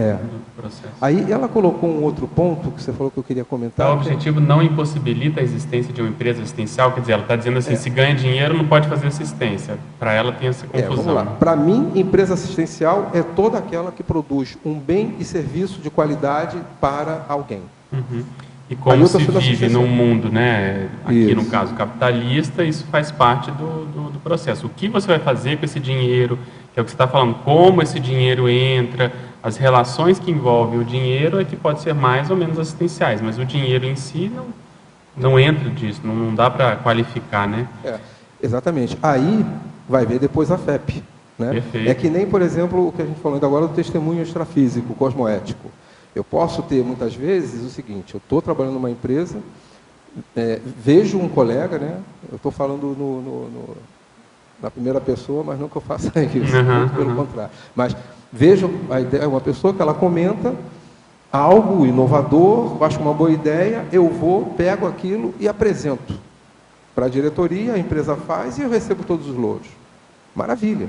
processo. Aí ela colocou um outro ponto que você falou que eu queria comentar. O objetivo não impossibilita a existência de uma empresa assistencial, quer dizer, ela está dizendo assim, se ganha dinheiro não pode fazer assistência. Para ela tem essa confusão. Vamos lá. Para mim, empresa assistencial é toda aquela que produz um bem e serviço de qualidade para alguém. E como se vive num mundo, né, aqui no caso capitalista, isso faz parte do processo. O que você vai fazer com esse dinheiro, que é o que você está falando, como esse dinheiro entra, as relações que envolvem o dinheiro é que pode ser mais ou menos assistenciais, mas o dinheiro em si não entra disso, não dá para qualificar, né? Exatamente. Aí vai ver depois a FEP. Né? Perfeito. É que nem, por exemplo, o que a gente falou ainda agora do testemunho extrafísico, cosmoético. Eu posso ter, muitas vezes, o seguinte, eu estou trabalhando numa empresa, vejo um colega, né? Eu estou falando na primeira pessoa, mas não que eu faça isso, muito pelo contrário. Mas vejo uma pessoa que ela comenta algo inovador, acho uma boa ideia, eu vou, pego aquilo e apresento para a diretoria, a empresa faz e eu recebo todos os louros. Maravilha,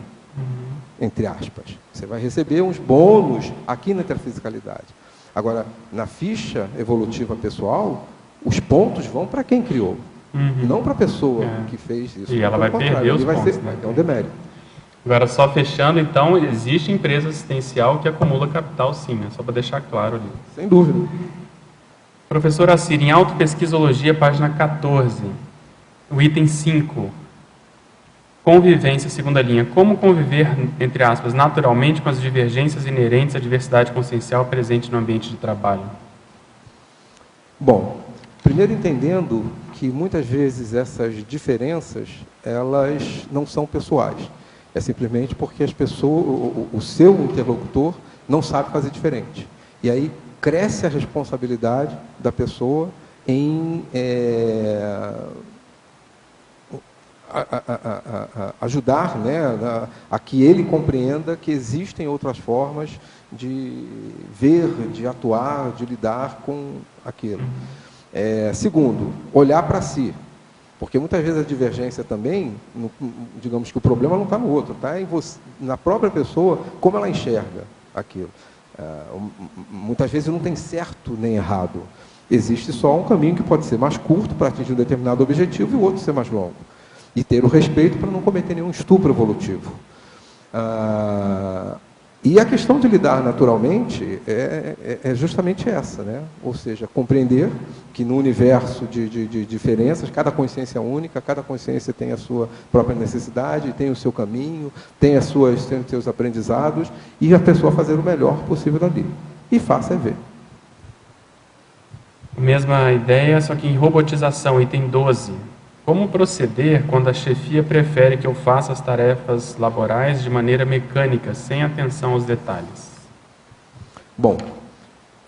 entre aspas. Você vai receber uns bônus aqui na interfisicalidade. Agora, na ficha evolutiva pessoal, os pontos vão para quem criou, não para a pessoa que fez isso. E ela vai perder os pontos. Vai ter um demérito. Agora, só fechando, então, existe empresa assistencial que acumula capital, sim, né? Só para deixar claro ali. Sem dúvida. Professor Assir, em Autopesquisologia, página 14, o item 5, convivência, segunda linha. Como conviver, entre aspas, naturalmente com as divergências inerentes à diversidade consciencial presente no ambiente de trabalho? Bom, primeiro entendendo que muitas vezes essas diferenças, elas não são pessoais. É simplesmente porque as pessoas, o seu interlocutor não sabe fazer diferente. E aí cresce a responsabilidade da pessoa em ajudar, né, a que ele compreenda que existem outras formas de ver, de atuar, de lidar com aquilo. Segundo, olhar para si. Porque muitas vezes a divergência também, digamos que o problema não está no outro, está em você, na própria pessoa, como ela enxerga aquilo. Muitas vezes não tem certo nem errado. Existe só um caminho que pode ser mais curto para atingir um determinado objetivo e o outro ser mais longo. E ter o respeito para não cometer nenhum estupro evolutivo. E a questão de lidar naturalmente é justamente essa, né? Ou seja, compreender que no universo de diferenças, cada consciência é única, cada consciência tem a sua própria necessidade, tem o seu caminho, tem os seus aprendizados, e a pessoa fazer o melhor possível dali. E faça ver. Mesma ideia, só que em robotização, item 12. Como proceder quando a chefia prefere que eu faça as tarefas laborais de maneira mecânica, sem atenção aos detalhes? Bom,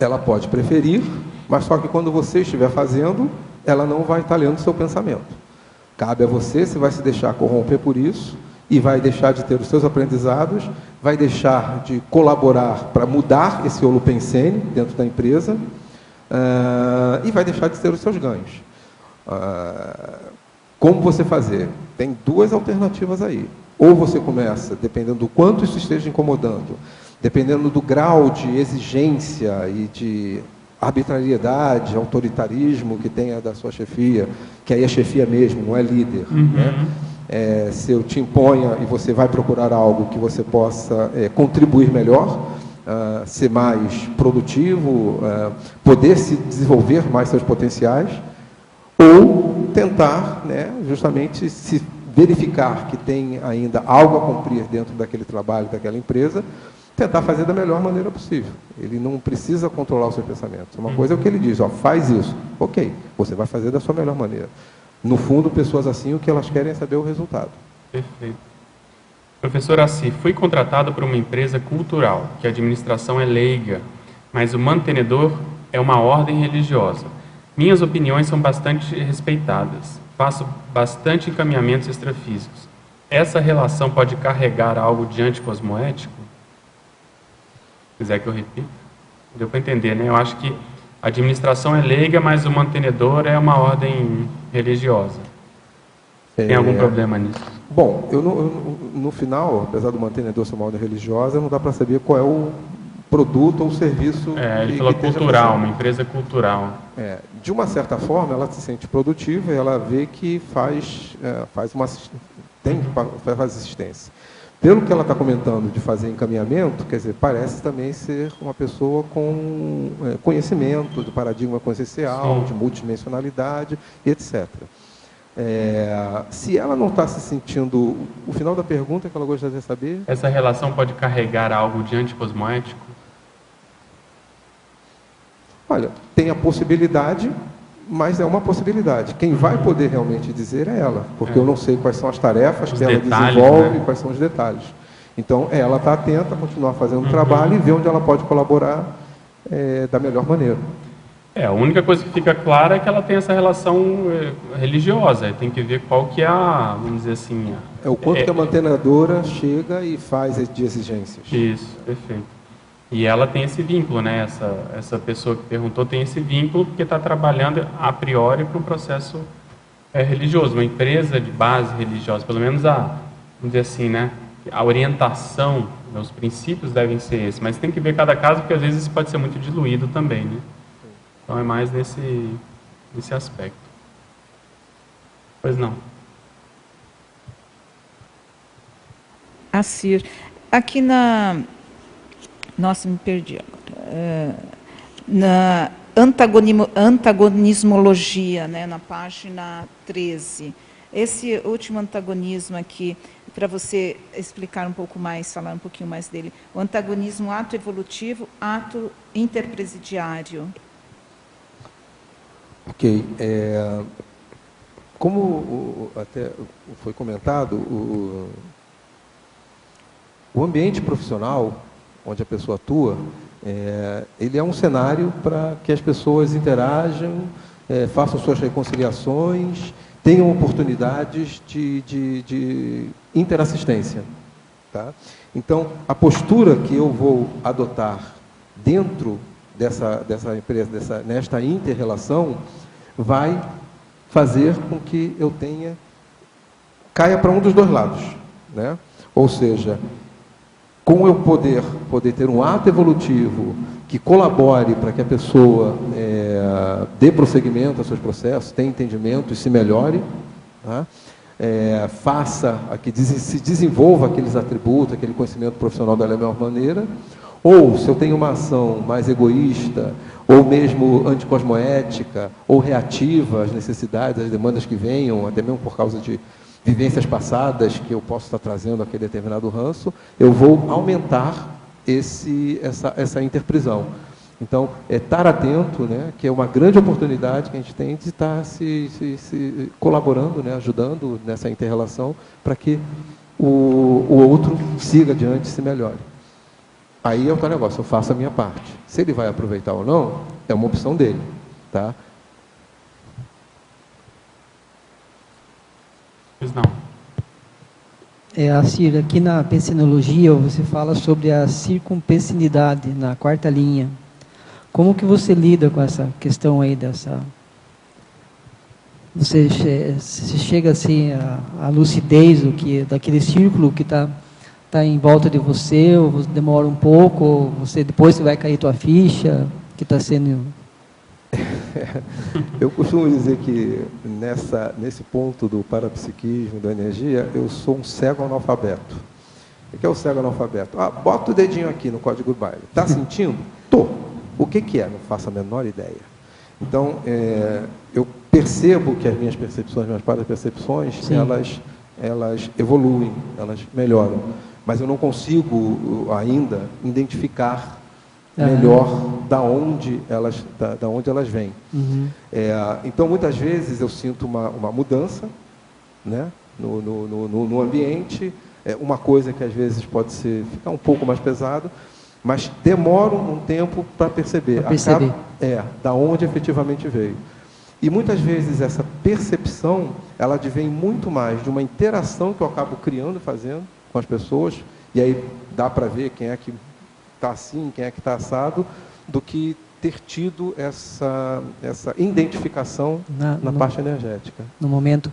ela pode preferir, mas só que quando você estiver fazendo, ela não vai estar lendo o seu pensamento. Cabe a você se vai se deixar corromper por isso e vai deixar de ter os seus aprendizados, vai deixar de colaborar para mudar esse holopensene dentro da empresa e vai deixar de ter os seus ganhos. Como você fazer? Tem duas alternativas aí. Ou você começa, dependendo do quanto isso esteja incomodando, dependendo do grau de exigência e de arbitrariedade, autoritarismo que tenha da sua chefia, que aí é chefia mesmo, não é líder. Né? Se eu te imponha e você vai procurar algo que você possa contribuir melhor, ser mais produtivo, poder se desenvolver mais seus potenciais, ou tentar, né, justamente, se verificar que tem ainda algo a cumprir dentro daquele trabalho, daquela empresa, tentar fazer da melhor maneira possível. Ele não precisa controlar os seus pensamentos. Uma coisa é o que ele diz, faz isso. Ok, você vai fazer da sua melhor maneira. No fundo, pessoas assim, o que elas querem é saber o resultado. Perfeito. Professor Assir, fui contratado por uma empresa cultural, que a administração é leiga, mas o mantenedor é uma ordem religiosa. Minhas opiniões são bastante respeitadas. Faço bastante encaminhamentos extrafísicos. Essa relação pode carregar algo de anticosmoético? Se quiser que eu repita. Deu para entender, né? Eu acho que a administração é leiga, mas o mantenedor é uma ordem religiosa. Tem algum problema nisso? Bom, no final, apesar do mantenedor ser uma ordem religiosa, não dá para saber qual é o produto ou serviço. Ele falou cultural, uma empresa cultural. De uma certa forma, ela se sente produtiva e ela vê que faz assistência. Pelo que ela está comentando de fazer encaminhamento, quer dizer, parece também ser uma pessoa com conhecimento do paradigma consciencial, de multidimensionalidade, etc. Se ela não está se sentindo... O final da pergunta que ela gostaria de saber... Essa relação pode carregar algo de anticosmoético? Olha, tem a possibilidade, mas é uma possibilidade. Quem vai poder realmente dizer é ela, porque eu não sei quais são as tarefas que ela desenvolve, né? Quais são os detalhes. Então, ela está atenta a continuar fazendo o trabalho e ver onde ela pode colaborar da melhor maneira. A única coisa que fica clara é que ela tem essa relação religiosa. Tem que ver qual que é a, vamos dizer assim... o quanto que a mantenedora chega e faz de exigências. Isso, perfeito. E ela tem esse vínculo, né? Essa pessoa que perguntou tem esse vínculo porque está trabalhando a priori para um processo religioso, uma empresa de base religiosa, pelo menos vamos dizer assim, né? A orientação, os princípios devem ser esses, mas tem que ver cada caso porque às vezes isso pode ser muito diluído também, né? Então é mais nesse aspecto. Pois não. Assir, aqui na... Nossa, me perdi agora. Na antagonismologia, né, na página 13. Esse último antagonismo aqui, para você explicar um pouco mais, falar um pouquinho mais dele. O antagonismo ato evolutivo, ato interpresidiário. Ok. Como até foi comentado, o ambiente profissional onde a pessoa atua, ele é um cenário para que as pessoas interajam, façam suas reconciliações, tenham oportunidades de interassistência. Tá? Então, a postura que eu vou adotar dentro dessa empresa, nesta inter-relação, vai fazer com que eu caia para um dos dois lados. Né? Ou seja, com eu poder ter um ato evolutivo que colabore para que a pessoa dê prosseguimento aos seus processos, tenha entendimento e se melhore, tá? Faça que se desenvolva aqueles atributos, aquele conhecimento profissional da melhor maneira, ou se eu tenho uma ação mais egoísta, ou mesmo anticosmoética, ou reativa às necessidades, às demandas que venham, até mesmo por causa de vivências passadas que eu posso estar trazendo aquele determinado ranço, eu vou aumentar essa interprisão. Então, estar atento, né, que é uma grande oportunidade que a gente tem de estar se colaborando, né, ajudando nessa inter-relação para que o outro siga adiante e se melhore. Aí é o tal negócio, eu faço a minha parte. Se ele vai aproveitar ou não, é uma opção dele. Tá? Pois não. Assir, aqui na pensinologia você fala sobre a circumpensinidade na quarta linha. Como que você lida com essa questão aí dessa... Você chega assim à lucidez daquele círculo que está em volta de você, ou demora um pouco, ou depois você vai cair tua ficha, que está sendo... Eu costumo dizer que nesse ponto do parapsiquismo, da energia, eu sou um cego analfabeto. O que é o cego analfabeto? Bota o dedinho aqui no código Braille. Está sentindo? Tô. O que é? Não faço a menor ideia. Então, eu percebo que as minhas percepções, minhas parapercepções, elas evoluem, elas melhoram. Mas eu não consigo ainda identificar melhor da onde elas vêm. Uhum. Então, muitas vezes, eu sinto uma mudança, né, no ambiente, uma coisa que às vezes pode ficar um pouco mais pesado, mas demora um tempo para perceber. Da onde efetivamente veio. E muitas vezes essa percepção, ela advém muito mais de uma interação que eu acabo criando e fazendo com as pessoas, e aí dá para ver quem é que está assim, quem é que está assado, do que ter tido essa identificação na parte energética. No momento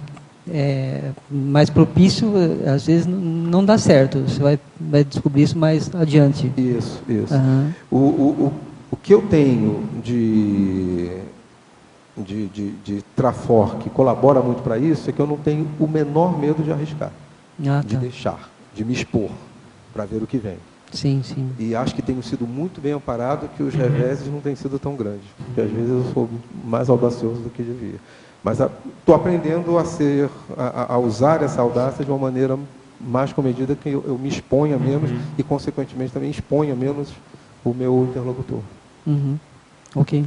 mais propício, às vezes não dá certo. Você vai descobrir isso mais adiante. Isso. Uhum. O que eu tenho de Trafor que colabora muito para isso é que eu não tenho o menor medo de arriscar, de deixar, de me expor para ver o que vem. Sim. E acho que tenho sido muito bem amparado, que os reveses não têm sido tão grandes, porque às vezes eu sou mais audacioso do que devia. Mas estou aprendendo a usar essa audácia de uma maneira mais comedida, que eu me exponha menos e, consequentemente, também exponha menos o meu interlocutor. Uhum. Ok.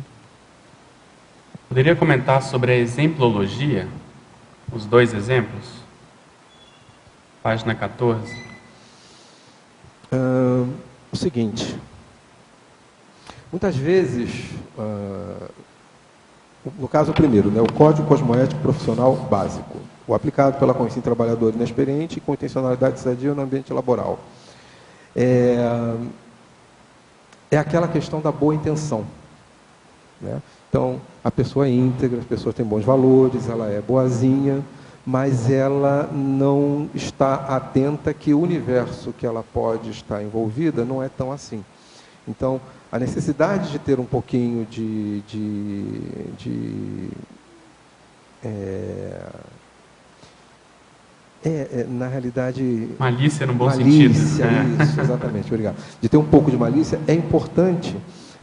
Poderia comentar sobre a exemplologia? Os dois exemplos? Página 14. O seguinte, muitas vezes, no caso primeiro, né, o Código Cosmoético Profissional Básico, o aplicado pela consciência trabalhadora inexperiente com intencionalidade sadia no ambiente laboral. É aquela questão da boa intenção. Né? Então, a pessoa é íntegra, a pessoa tem bons valores, ela é boazinha, mas ela não está atenta que o universo que ela pode estar envolvida não é tão assim. Então, a necessidade de ter um pouquinho de Na realidade... Malícia no bom malícia, sentido. Isso, exatamente, obrigado. De ter um pouco de malícia é importante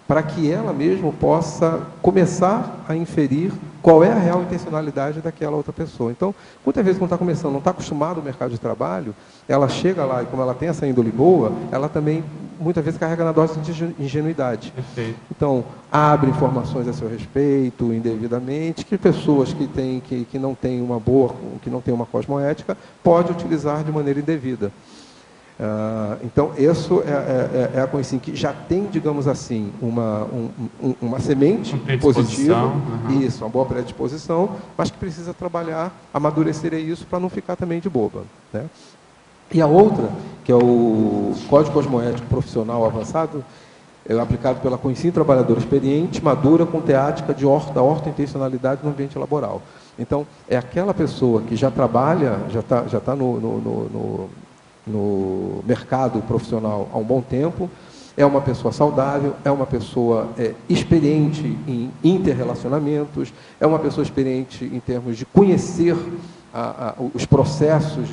para que ela mesma possa começar a inferir qual é a real intencionalidade daquela outra pessoa. Então, muitas vezes, quando está começando, não está acostumado ao mercado de trabalho, ela chega lá e, como ela tem essa índole boa, ela também, muitas vezes, carrega na dose de ingenuidade. Perfeito. Então, abre informações a seu respeito, indevidamente, que pessoas que não têm uma boa, que não têm uma cosmoética, pode utilizar de maneira indevida. Então, isso é a coisa assim, que já tem, digamos assim, uma semente positiva, isso, uma boa predisposição, mas que precisa trabalhar, amadurecer isso para não ficar também de boba, né? E a outra, que é o Código Cosmoético Profissional Avançado, é aplicado pela Conhecimento Trabalhadora experiente, madura, com teática da ortointencionalidade no ambiente laboral. Então, é aquela pessoa que já trabalha, já tá no mercado profissional há um bom tempo, é uma pessoa saudável, é uma pessoa experiente em interrelacionamentos, é uma pessoa experiente em termos de conhecer os processos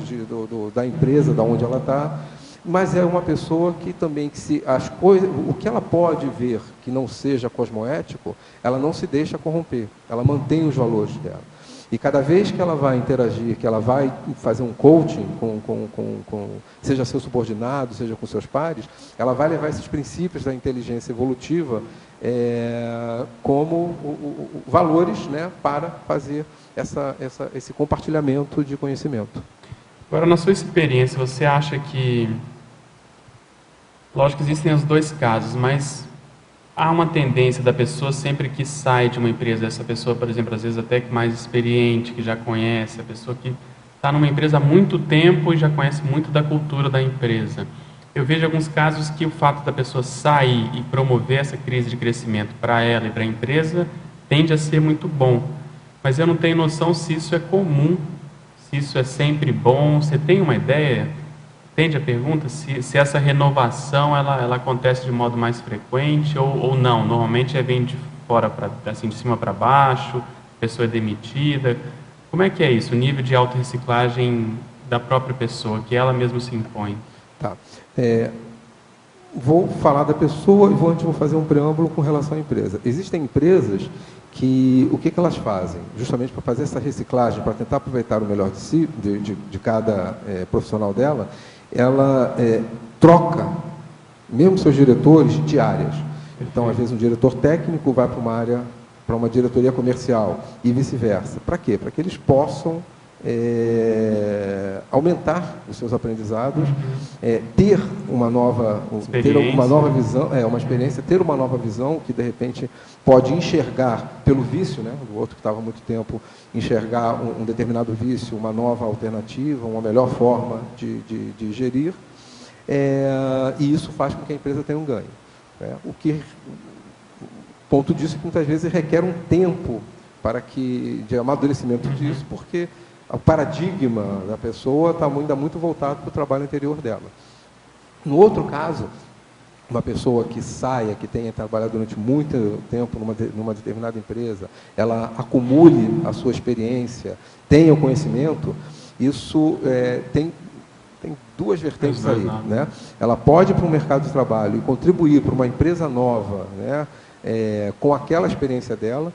da empresa, da onde ela está, mas é uma pessoa que também, o que ela pode ver que não seja cosmoético, ela não se deixa corromper, ela mantém os valores dela. E cada vez que ela vai interagir, que ela vai fazer um coaching, seja seu subordinado, seja com seus pares, ela vai levar esses princípios da inteligência evolutiva como valores, né, para fazer esse compartilhamento de conhecimento. Agora, na sua experiência, você acha que... Lógico que existem os dois casos, mas... há uma tendência da pessoa, sempre que sai de uma empresa, essa pessoa, por exemplo, às vezes até que mais experiente, que já conhece, a pessoa que está numa empresa há muito tempo e já conhece muito da cultura da empresa. Eu vejo alguns casos que o fato da pessoa sair e promover essa crise de crescimento para ela e para a empresa tende a ser muito bom. Mas eu não tenho noção se isso é comum, se isso é sempre bom. Você tem uma ideia? Entende a pergunta? Se essa renovação ela acontece de modo mais frequente ou não? Normalmente vem de fora assim, de cima para baixo, a pessoa é demitida. Como é que é isso? O nível de autorreciclagem da própria pessoa, que ela mesma se impõe? Tá. Vou falar da pessoa e antes vou fazer um preâmbulo com relação à empresa. Existem empresas que o que elas fazem? Justamente para fazer essa reciclagem, para tentar aproveitar o melhor de si, de cada profissional dela, ela troca, mesmo seus diretores, de áreas. Então, às vezes, um diretor técnico vai para uma diretoria comercial e vice-versa. Para quê? Para que eles possam aumentar os seus aprendizados, ter uma nova visão, uma experiência, ter uma nova visão que, de repente, pode enxergar pelo vício, né, do outro que estava há muito tempo, enxergar um determinado vício, uma nova alternativa, uma melhor forma de gerir, e isso faz com que a empresa tenha um ganho. Ponto disso que muitas vezes requer um tempo de amadurecimento disso, porque o paradigma da pessoa está ainda muito voltado para o trabalho anterior dela. No outro caso, uma pessoa que saia, que tenha trabalhado durante muito tempo numa determinada empresa, ela acumule a sua experiência, tenha o conhecimento, isso tem duas vertentes aí, né? Ela pode ir para o mercado de trabalho e contribuir para uma empresa nova, né, com aquela experiência dela.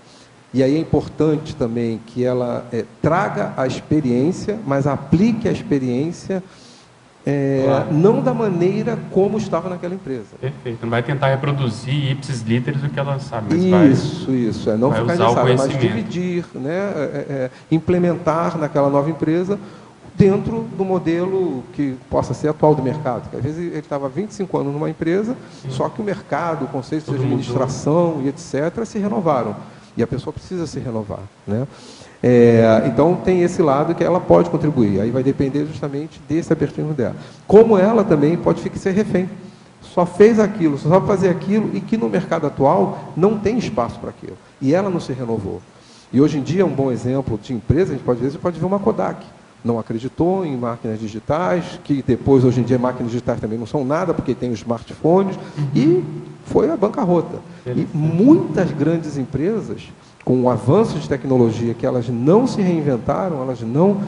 E aí é importante também que ela traga a experiência, mas aplique a experiência claro, não da maneira como estava naquela empresa. Perfeito. Não vai tentar reproduzir ipsis literis o que ela sabe, mas isso. Não vai ficar usar o conhecimento, mas dividir, né, implementar naquela nova empresa dentro do modelo que possa ser atual do mercado. Porque, às vezes ele estava há 25 anos numa empresa, só que o mercado, o conceito de administração e etc. se renovaram. E a pessoa precisa se renovar, né? Então, tem esse lado que ela pode contribuir. Aí vai depender justamente desse apertismo dela. Como ela também pode ser refém. Só fez aquilo, só sabe fazer aquilo, e que no mercado atual não tem espaço para aquilo. E ela não se renovou. E hoje em dia, um bom exemplo de empresa, a gente pode ver uma Kodak. Não acreditou em máquinas digitais, que depois, hoje em dia, máquinas digitais também não são nada, porque tem os smartphones, e foi a bancarrota. E muitas grandes empresas com o avanço de tecnologia, que elas não se reinventaram, elas não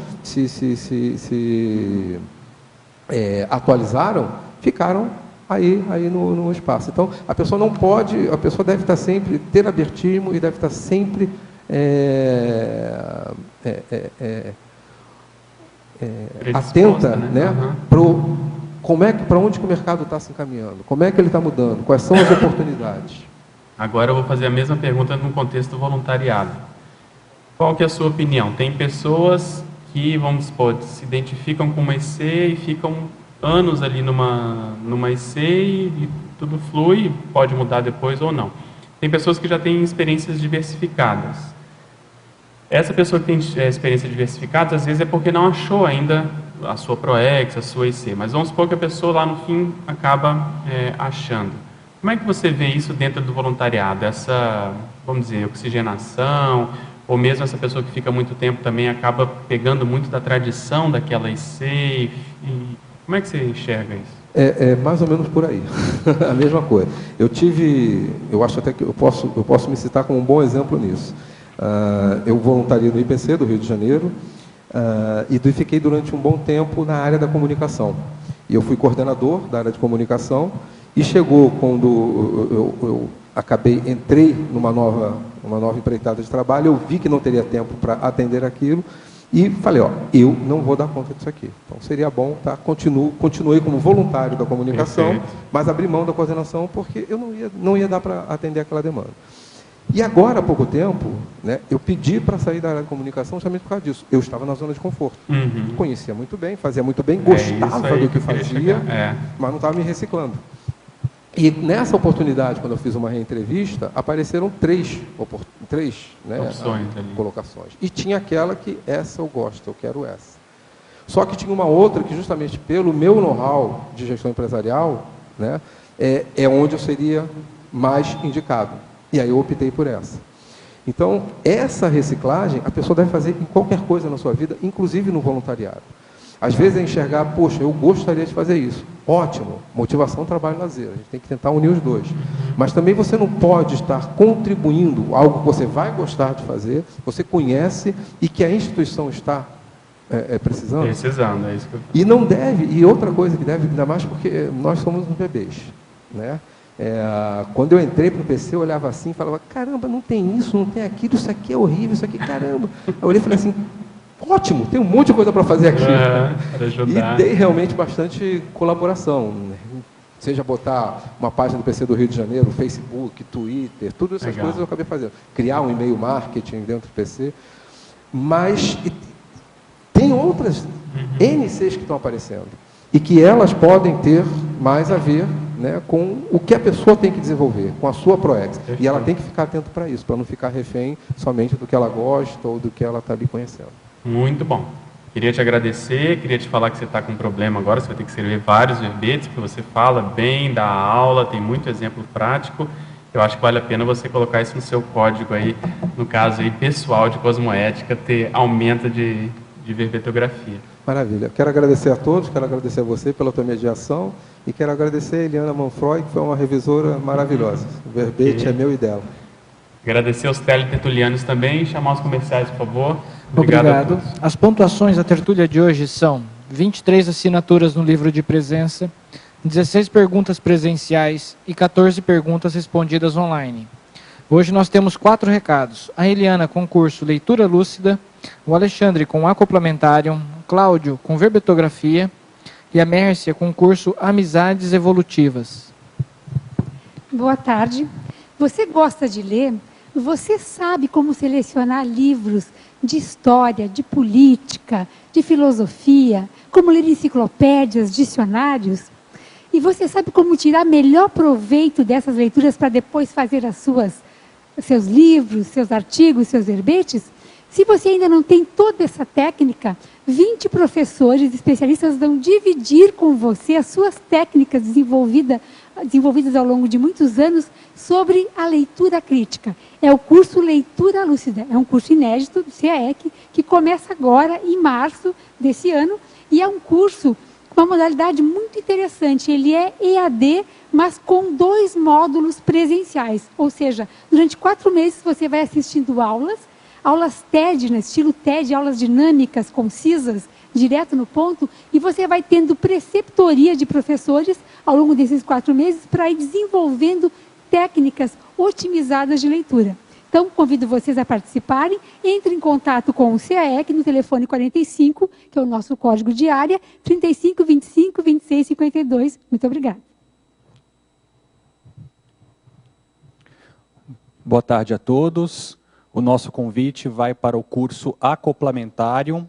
atualizaram, ficaram aí no espaço. Então, a pessoa não pode, a pessoa deve estar sempre, ter abertismo e deve estar sempre atenta, né, para onde que o mercado está se encaminhando, como é que ele está mudando, quais são as oportunidades. Agora eu vou fazer a mesma pergunta no contexto do voluntariado. Qual que é a sua opinião? Tem pessoas que, vamos supor, se identificam com uma IC e ficam anos ali numa IC e tudo flui, pode mudar depois ou não. Tem pessoas que já têm experiências diversificadas. Essa pessoa que tem experiência diversificada, às vezes é porque não achou ainda a sua ProEx, a sua IC, mas vamos supor que a pessoa lá no fim acaba achando. Como é que você vê isso dentro do voluntariado? Essa, vamos dizer, oxigenação, ou mesmo essa pessoa que fica muito tempo também acaba pegando muito da tradição daquela IC? Como é que você enxerga isso? É mais ou menos por aí, a mesma coisa. Eu acho até que eu posso me citar como um bom exemplo nisso. Eu voluntariei no IPC do Rio de Janeiro e fiquei durante um bom tempo na área da comunicação. E eu fui coordenador da área de comunicação e chegou quando eu entrei numa nova empreitada de trabalho, eu vi que não teria tempo para atender aquilo e falei, eu não vou dar conta disso aqui. Então seria bom, tá? Continuei como voluntário da comunicação, perfeito, mas abri mão da coordenação porque eu não ia dar para atender aquela demanda. E agora, há pouco tempo, né, eu pedi para sair da área de comunicação justamente por causa disso. Eu estava na zona de conforto. Conhecia muito bem, fazia muito bem, gostava do que fazia, mas não estava me reciclando. E nessa oportunidade, quando eu fiz uma reentrevista, apareceram três opções, colocações. E tinha aquela que, essa eu gosto, eu quero essa. Só que tinha uma outra que, justamente pelo meu know-how de gestão empresarial, né, é onde eu seria mais indicado. E aí eu optei por essa. Então, essa reciclagem, a pessoa deve fazer em qualquer coisa na sua vida, inclusive no voluntariado. Às vezes é enxergar, poxa, eu gostaria de fazer isso. Ótimo, motivação, trabalho e lazer. A gente tem que tentar unir os dois. Mas também você não pode estar contribuindo algo que você vai gostar de fazer, você conhece e que a instituição está precisando. Precisando, é isso que eu... E não deve, e outra coisa que deve, ainda mais porque nós somos uns bebês, né? Quando eu entrei para o PC, eu olhava assim e falava, caramba, não tem isso, não tem aquilo, isso aqui é horrível, isso aqui, caramba. Eu olhei e falei assim, ótimo, tem um monte de coisa para fazer aqui. Para ajudar. E dei realmente bastante colaboração. Seja botar uma página do PC do Rio de Janeiro, Facebook, Twitter, todas essas coisas eu acabei fazendo. Criar um e-mail marketing dentro do PC. Mas tem outras NCs que estão aparecendo. E que elas podem ter mais a ver, né, com o que a pessoa tem que desenvolver, com a sua ProEx. E ela tem que ficar atenta para isso, para não ficar refém somente do que ela gosta ou do que ela está ali conhecendo. Muito bom. Queria te agradecer, queria te falar que você está com um problema agora, você vai ter que escrever vários verbetes, porque você fala bem, dá aula, tem muito exemplo prático. Eu acho que vale a pena você colocar isso no seu código aí, no caso aí pessoal de cosmoética, ter aumento de verbetografia. Maravilha. Quero agradecer a todos, quero agradecer a você pela tua mediação e quero agradecer a Eliana Manfroy, que foi uma revisora maravilhosa. O verbete é meu e dela. Agradecer aos teletertulianos também, chamar os comerciais, por favor. Obrigado. As pontuações da tertúlia de hoje são 23 assinaturas no livro de presença, 16 perguntas presenciais e 14 perguntas respondidas online. Hoje nós temos 4 recados. A Eliana com curso Leitura Lúcida, o Alexandre com Acoplamentarium, o Cláudio com Verbetografia e a Mércia com curso Amizades Evolutivas. Boa tarde. Você gosta de ler? Você sabe como selecionar livros de história, de política, de filosofia, como ler enciclopédias, dicionários? E você sabe como tirar melhor proveito dessas leituras para depois fazer seus livros, seus artigos, seus verbetes? Se você ainda não tem toda essa técnica, 20 professores especialistas vão dividir com você as suas técnicas desenvolvidas ao longo de muitos anos sobre a leitura crítica. É o curso Leitura Lúcida, é um curso inédito do CAEC que começa agora, em março desse ano, e é um curso uma modalidade muito interessante. Ele é EAD, mas com 2 módulos presenciais. Ou seja, durante 4 meses você vai assistindo aulas TED, no estilo TED, aulas dinâmicas, concisas, direto no ponto, e você vai tendo preceptoria de professores ao longo desses 4 meses para ir desenvolvendo técnicas otimizadas de leitura. Então, convido vocês a participarem. Entre em contato com o CAEC no telefone 45, que é o nosso código de área, 35 25 26 52. Muito obrigada. Boa tarde a todos. O nosso convite vai para o curso Acoplamentário,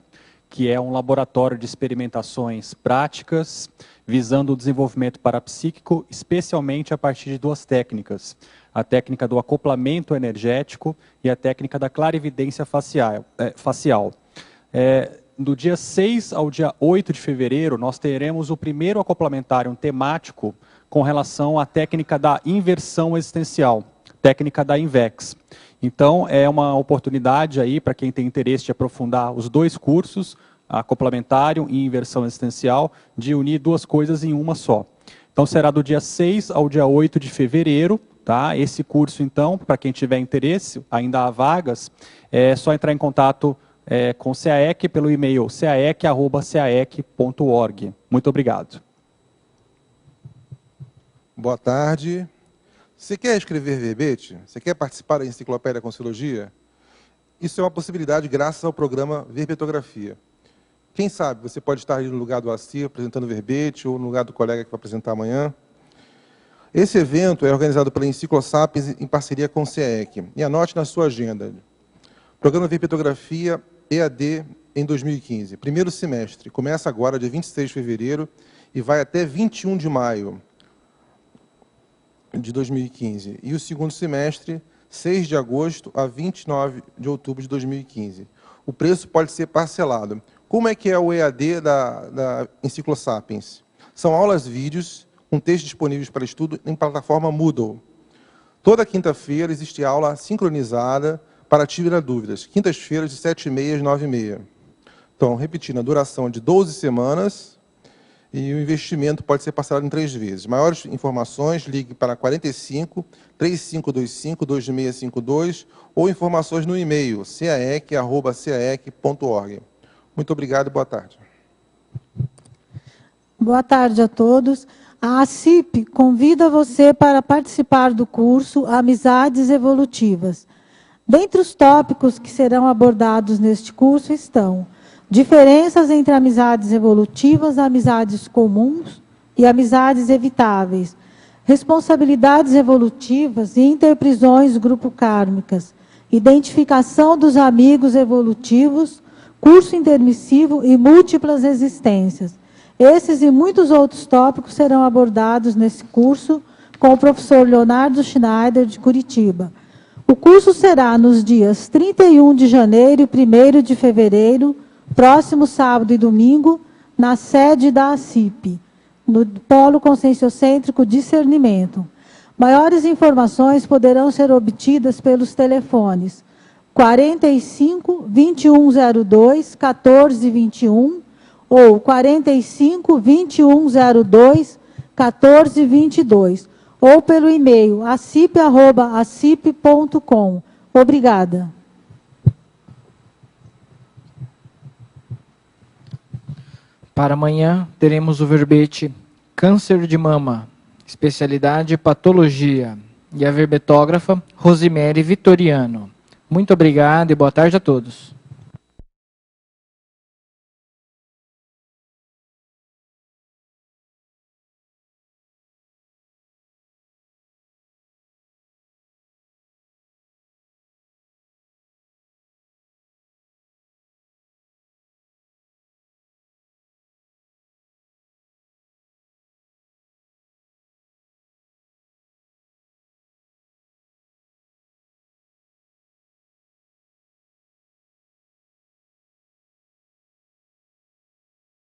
que é um laboratório de experimentações práticas, visando o desenvolvimento parapsíquico, especialmente a partir de 2 técnicas. A técnica do acoplamento energético e a técnica da clarividência facial. Do dia 6 ao dia 8 de fevereiro, nós teremos o primeiro acoplamentário temático com relação à técnica da inversão existencial, técnica da INVEX. Então, é uma oportunidade aí para quem tem interesse de aprofundar os 2 cursos, acoplamentário e inversão existencial, de unir 2 coisas em uma só. Então, será do dia 6 ao dia 8 de fevereiro, tá? Esse curso, então, para quem tiver interesse, ainda há vagas, é só entrar em contato com o CAEC pelo e-mail caec@caec.org. Muito obrigado. Boa tarde. Você quer escrever verbete? Você quer participar da Enciclopédia Conciologia? Isso é uma possibilidade graças ao programa Verbetografia. Quem sabe você pode estar aí no lugar do Assir apresentando verbete ou no lugar do colega que vai apresentar amanhã. Esse evento é organizado pela Enciclosapiens em parceria com o CAEC. E anote na sua agenda. Programa Verbetografia EAD em 2015. Primeiro semestre. Começa agora, dia 26 de fevereiro, e vai até 21 de maio de 2015. E o segundo semestre, 6 de agosto a 29 de outubro de 2015. O preço pode ser parcelado. Como é que é o EAD da Enciclosapiens? São aulas vídeos com textos disponíveis para estudo em plataforma Moodle. Toda quinta-feira existe aula sincronizada para tirar dúvidas. Quintas-feiras de 7h30 às 9h30. Então, repetindo, a duração é de 12 semanas e o investimento pode ser parcelado em 3 vezes. Maiores informações, ligue para 45 3525 2652 ou informações no e-mail caec@caec.org. Muito obrigado e boa tarde. Boa tarde a todos. A ACIP convida você para participar do curso Amizades Evolutivas. Dentre os tópicos que serão abordados neste curso estão diferenças entre amizades evolutivas, amizades comuns e amizades evitáveis, responsabilidades evolutivas e interprisões grupo-kármicas, identificação dos amigos evolutivos, curso intermissivo e múltiplas existências. Esses e muitos outros tópicos serão abordados nesse curso com o professor Leonardo Schneider, de Curitiba. O curso será nos dias 31 de janeiro e 1º de fevereiro, próximo sábado e domingo, na sede da ACIP, no Polo Conscienciocêntrico Discernimento. Maiores informações poderão ser obtidas pelos telefones 45 2102 1421 ou 45 2102 1422 ou pelo e-mail acip@acip.com. Obrigada. Para amanhã, teremos o verbete Câncer de Mama, especialidade Patologia, e a verbetógrafa Rosimere Vitoriano. Muito obrigado e boa tarde a todos.